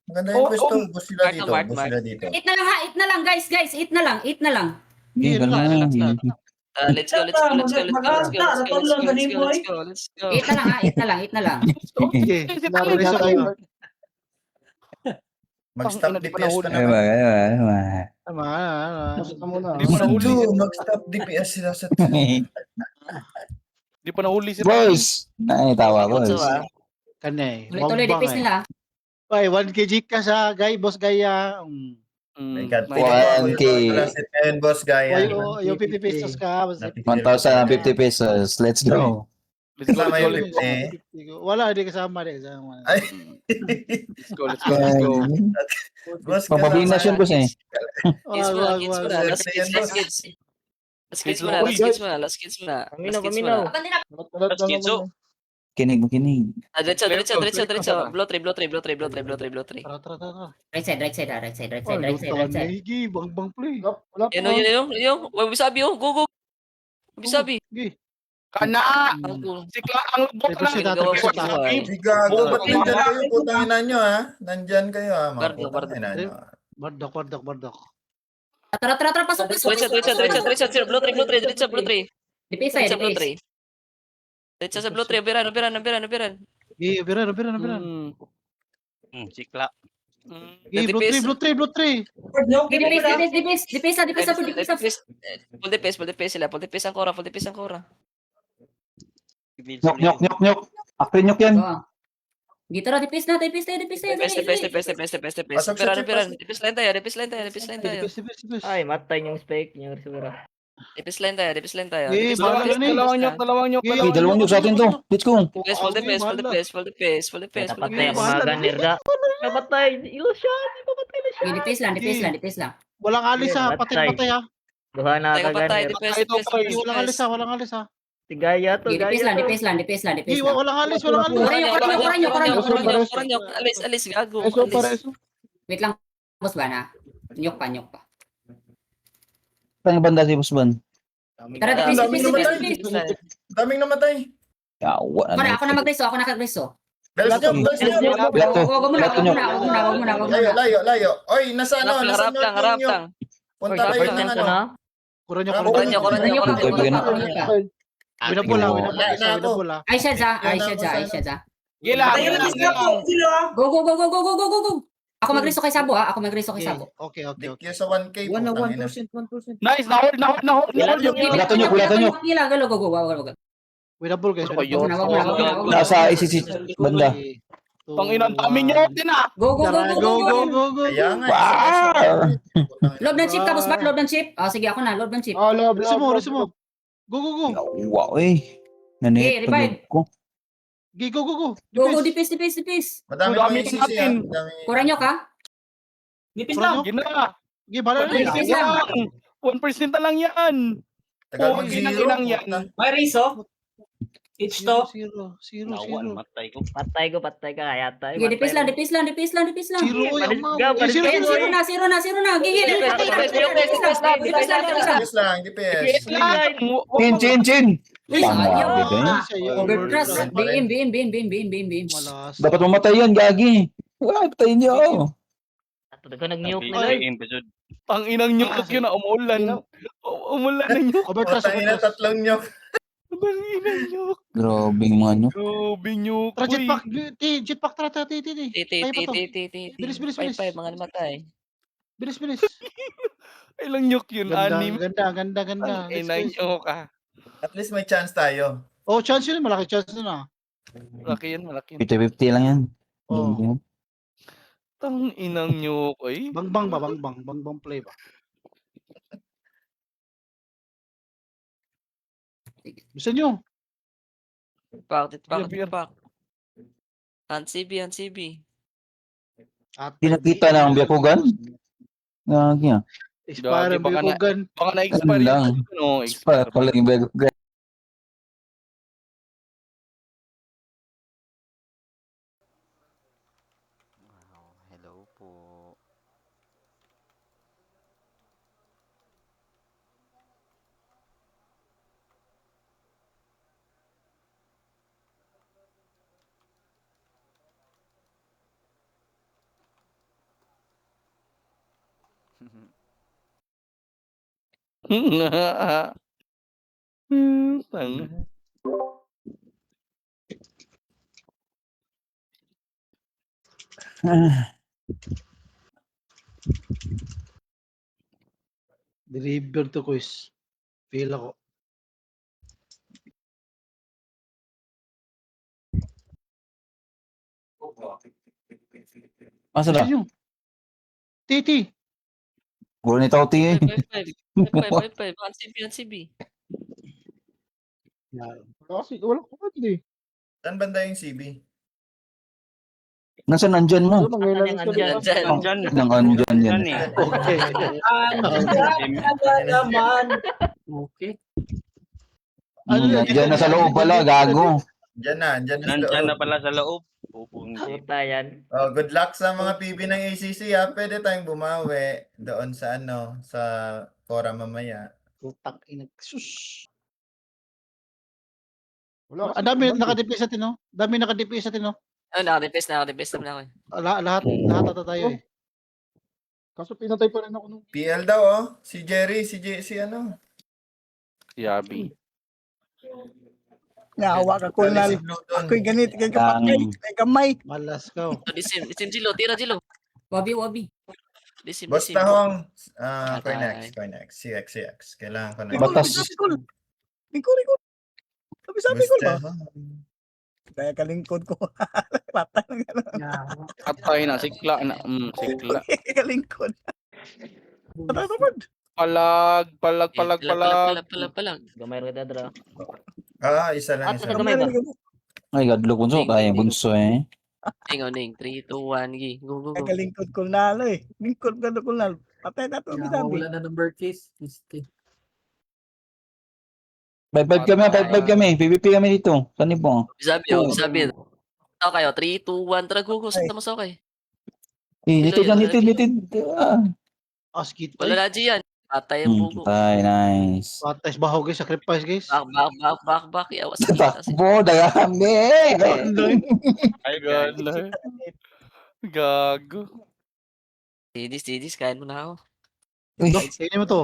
Maganda yung pwesto. Bus sila dito. Eat na lang guys. Eat na lang. Let's go. Eat na lang. Okay. Narisa kayo. Mag-stop DPS ka Ay, naman. Tama. Basta muna. Di pa nahuli. Mag-stop DPS sila sa Di pa nahuli si Boys! Ay, tawa ko. Kanay. Tuloy DPS nila. Ay, 1 kg ka sa guy, boss gaya. My Mm, God, nice. pwede ko ako 1K. yung classmate ngayon, boss, gaya. Yung 50 pesos ka. Napipili 1,050 pesos. Let's go. Let's go, Kasama let's go, yung let's go. 50. Wala, hindi kasama. Di kasama. Ay, Let's go, let's go, let's go. boss, Pampabinas yun, boss eh. Kids muna, kids muna. wag. Last kids, last kids. Last kids Kids muna, lang, last kids muna, last kids muna. Paminaw, Last kids paminaw. muna. Let's get so. Kinig mo, kinig. Diretso, diretso, diretso, Click diretso. ka. Blow 3, blow 3, blow 3, blow 3, blow 3, blow 3. Tara, tara, tara. Right side, right side, right side, right side, Oh, right side, right side. Ligi, bang play. Wala pa. Yun. Wabi-sabi oh. Go, go. Wabi-sabi. Gi. Kana! Ako. Sikla ang bot Pero lang. siya Gagawa tatapos ko sa buhay. Hindi gago. Buo Ba't ka nandyan na. kayo? Putang ina nyo, ha? Nandyan kayo, ha? Mga Bardo, putang ina nyo. Bardak. Tara, pasok, pasok. Diretso. Blow 3, blow 3, diretso, blow 3. Dipis side, Diretso, blow dipis. 3. Diretso sa blow 3, biran. Gi, biran. Sikla. Gi, blow 3. Dipis na. Full DPS sila. Full DPS ang Cora. Nyok. Akrin nyok yan. Oh. Gitara, dipis na. DPS. Pasok siya, Biran. Chip, DPS line tayo. Dipis. Ay, matay yung spike niya. Siguro. DPS line tayo. Eh, bahala na eh. Dalawang nyok. Okay, dalawang nyok sa atin to. Let's go. Full DPS. Napatay ako mga ganirda. Napatay. Ilusyon. Napatay na siya. Dipis lang. Walang alis ha, patay ha. Duha na Tayo ka patay, ganir. DPS. Walang alis ha. Si Gaya to. Dipis lang. Gi, walang alis. Koranyok. Alis, gago. Alis. Wait lang, boss ba na? Nyok pa. Tayong banda si Boss Ban. Tara, dipis. Daming namatay. Yawa Ako na mag-reso, ako nakag-reso. Belas nyo. Wag muna. Layo. Oy, nasa ano? Nasa Harap north lang. Punta kayo ng ano? na. Koranyok. Winabula. Ay, siya dyan. Gila. Go. Ako mag-reso kay Sabo ha. Okay. Dikyo sa 1K. Wala, putang ina. 1%. Nice, nahod. Wala to nyok. Go. Winabul guys. Wag Nasa ICC banda. Pangina, dami nyok din ah. Go. Kaya nga. Wow! Load ng chip ka, boss ba? Load ng chip. Sige, ako na. Load ng chip. Reso mo. Go. Yawa eh. Nanit revive. ko. Gi, go. Go, dipis. Madami Dami pa yung natin. Koranyok ha? Nipis lang. Gina. Gi, bala na. Dipis lang. 1% na lang yan. Tagal Oo, mag-zero. ginang yan. May riso. It's to. Zero. Matay ko. Patay ka. Kaya tayo. Sige, dipis lang. Zero. Palis ka. Zero na. Gigi. Dipes lang, dipes. Chin. Overtrust. BM. Malas. Dapat mamatay yan, gagi. Wala, patayin niyo. Ato ka nag-nuke Ay, na. episode. Ang inang nyok yun na umulan. Umulan na nyok. Overtrust. Putang ina, tatlong nyo. Ang inang nyok. Grabe yung mga nyok. Grabe nyok. Tara, uy. jetpack, tara. Bilis. Five, mga namatay. Bilis. Ilang nyok yun, anim. Ganda. Ang inang nyok ah. At least may chance tayo. Oh, chance yun. Malaki chance yun ah. Malaki yan. 50-50 lang yan. Oh. Tang inang nyok ay. Bangbang play ba? Gusto nyo? Pak. Biyak. Han CB. At Di nakita na ang Byakugan. Gagi ah. Expire Baka na- Byakugan. Baka na-expire Ano lang? yun. No, Pa pala yung Byakugan. Hello po. Tanga. Deliver to quiz. Feel ako. Asa na? Ayun. Titi. Wala ni tao ti. 5-5. On CB. Kasi wala ko eh. Saan banda yung CB? Nasaan nandyan mo? Ano nangyayari sa Nandyan. Nandyan. Nang andyan yan. Nandyan eh. Okay. Andiyan na naman. Okay. Nandyan na sa loob pala, gago. Diyan na sa Nandyan loob. na pala sa loob. Pupungi. Puta yan. Oh, good luck sa mga PB ng ACC ha. Pwede tayong bumawi doon sa sa Cora mamaya. Putang ina. Sus. Wala kasi Ang dami banda. naka-DPS natin, no? Dami naka-DPS natin, no? Nakadepes naman ako. Lahat ata tayo eh. Kaso pinatay pa rin ako nung PL daw oh. Si Jerry, si Yabi. Nawa ka ko Dali na. si Blue Dawn. Ako'y ganit kay kapatay. Kay kamay. Malas ka. Oh. Disim Jilo. Tira Jilo. Wabi. Disim. Basta hong. Patay. Cornex. CX. Kailangan ko na. Batas. Likod. Sabi ko ba? Basta hong. Kaya kalingkod ko. Patay na gano'n. Patay na, sikla na. Sikla. Kalingkod. Patay naman. Palag. Palag. Gamay rin dra. Isa lang. Sa gamay ba? Ay, gadlo bunso. Kaya bunso eh. Ning. 3, 2, 1, gi. Go. Kaya kalingkod ko na eh. Lingkod ko na. Patay na to. Sabi. na number case. 5-5 kami. PVP kami dito. Saan po? Sabi. Tao kayo. 3, 2, 1. Tara, go. Saan mo sa okay? Litid. Askit. Wala na G yan. Patay ang bugo. Patay, nice. Patas bahaw guys, sacrifice guys. Back. Yawas. Takbo, dagami. Ay, gala. Gago. Tidis. Kain mo na ako. Tingnan mo to.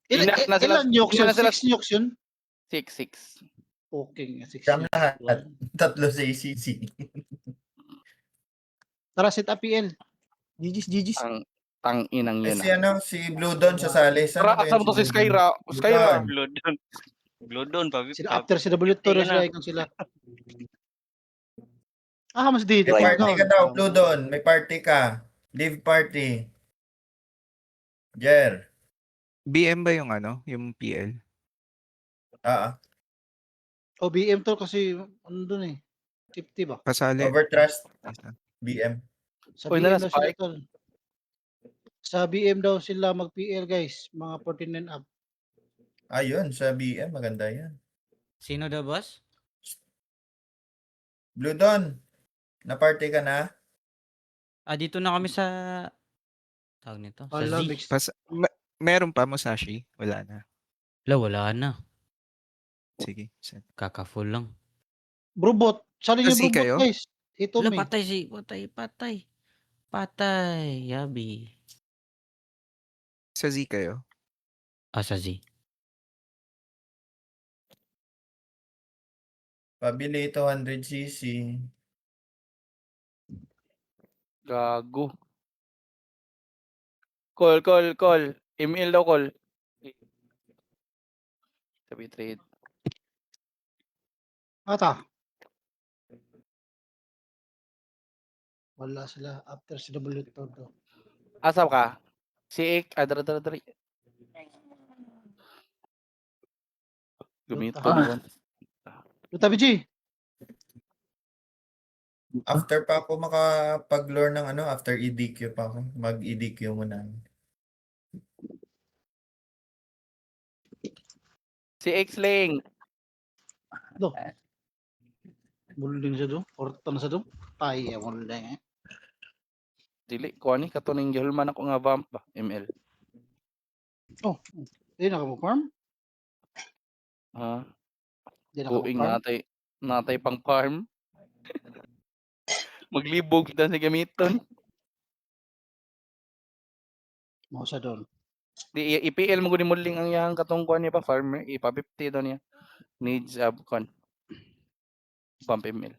Inak na sila- Ilan yokes ilan yun? na sila- 6 yokes yun? 6. Okay, 6 Siyam lahat. 3 sa ACC. Tara, set up PL. Gigis. Tang inang Eh, yun. si Blue Dawn sasali. Tara, asam to si Skyra. Blue Dawn. Sila after CW Torres Tingnan na. ikon sila. Mas dito. May party ka daw, Blue Dawn. May party ka. Live party. Jer. BM ba yung yung PL? OBM to kasi ano dun eh. 50 ba? Kasali. Overtrust. BM. Sa Uy, BM nala, daw sila Spike. tol. Sa BM daw sila mag-PL guys. Mga 49 up. Ayun, sa BM. Maganda yan. Sino daw, boss? Blue Dawn. Na-party ka na? Dito na kami sa... Tawag nito? Sa Wala, Z. mix. Meron pa Musashi? Wala na. Wala na. Sige. Kaka-full lang. Brubot. Sali niyo Kasi brubot kayo? guys. Ito may. Patay. Yabi. Sa Z kayo? Sa Z. Pabili 200cc. Gago. Call. Email daw call. Sabi trade. Ata. Wala sila after CW Torres. Asap ka? Si Ek. Dara. Gumito naman. Luta BG. After pa ako makapag-lore ng after EDQ pa ako. Mag-EDQ muna. Si X-Ling. Do. Mulding sa do. Orton sa do. Ay, mulding eh. Dili ko ani katuning gihulman ako nga vamp ba ML. Oh. Di na ka farm? Ha? Di na ka Kuing farm? natay pang farm. Maglibog kita sa gamiton. Mo sa doon. Di IPL mo guni muling ang yang katong kuan niya pa farmer ipa 50 daw niya. Needs kon. Vamp ML.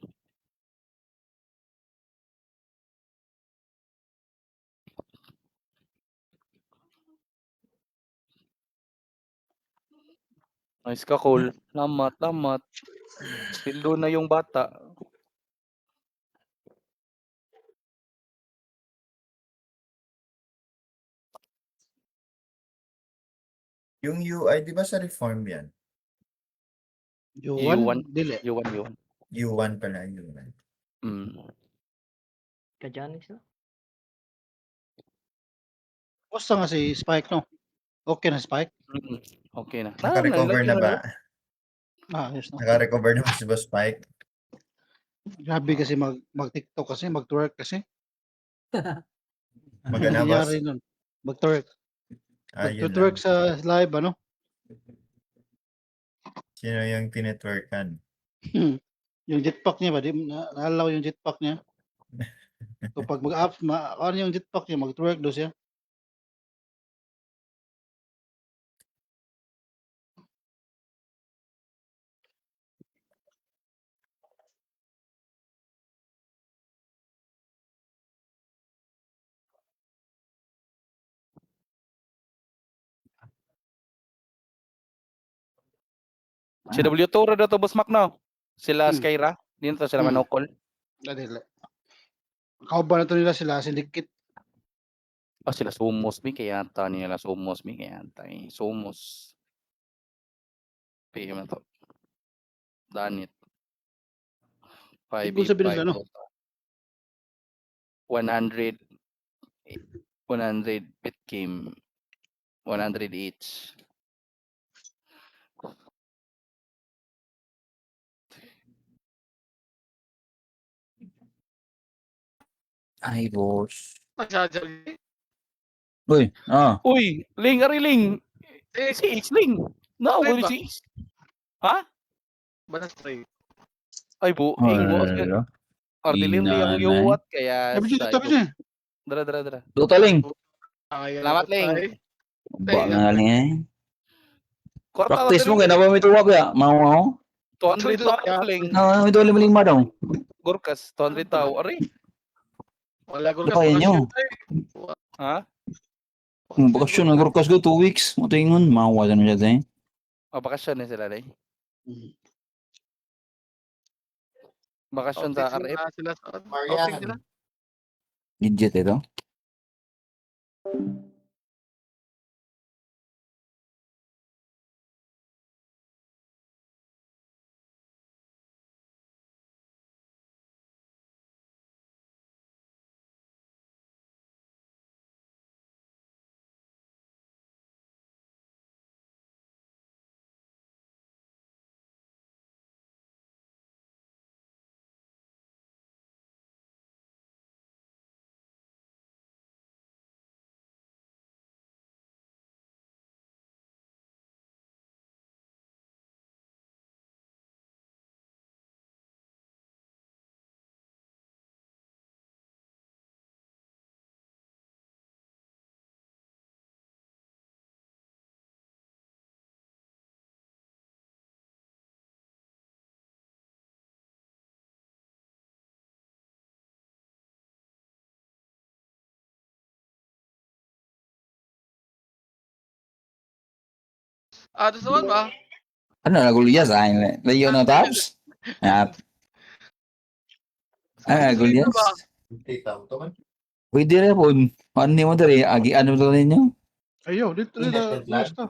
Nice ka, Cole. Lamat. Pildo na yung bata. Yung UI, di ba sa reform yan? U1, dili. U1. U1 pala, U1. Kajanix na. Basta nga si Spike, no? Okay na Spike? Okay na. Naka-recover na ba? Yes na. Naka-recover na ba si Boss Spike? Grabe kasi mag-TikTok kasi, mag-twerk kasi. Magana, boss? Nangyari nun. Mag-twerk. Ayun Mag-twerk sa live, ano? Sino yung tinetworkan? Yung jetpack niya ba? Naalala ko yung jetpack niya. So pag mag-up, ano yung jetpack niya, mag-twerk do siya. Si W Toro na to, Boss Mac, no? Sila Skyra. Dito sila manokol. Dili. Kauban na to nila sila, sindikit. Sila Sumos, mi kaya ata nila Sumos, mi kaya ata. Sumos. PM na to. Danit. 5 Ibig sabihin nila, no? 100 bit game. 100 each. Ay, boss. Uy, Uy, Ling, ari Ling. Si Ace Ling. Naawal si Ace. Ha? Ay, buing mo. Ordilin yung yuwat, kaya... Sabi siya. Dara. Totaling. Salamat, Ling. Ba nga lang eh. Kwarta Practice mo, kaya na ba may tuwag ya? Mau. 200 tao, Ling. May tuwag limang lima daw. Gorkas, 200 tao. Ari. Wala kaya nyo. Ha? Kung bakasyon, nag-orkas ko 2 weeks. Matingon, mawa na siya tayo. Bakasyon na sila, Ling. Bakasyon sa RF. Legit ito. Doon ba? Ano, naguliyas ay layo ng tops? At naguliyas? Pwede rin po. Ano mo dari? Agi ano to ninyo? Ayo, dito nila. Basta.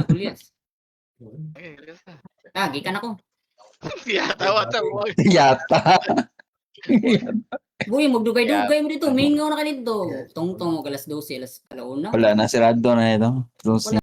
Gulyas. Gikan ako. Yata. Buy, magdugay-dugay mo dito. Mingaw na ka dito. Tong-tong, alas 12, alas 1. Wala na, sirado na ito. Wala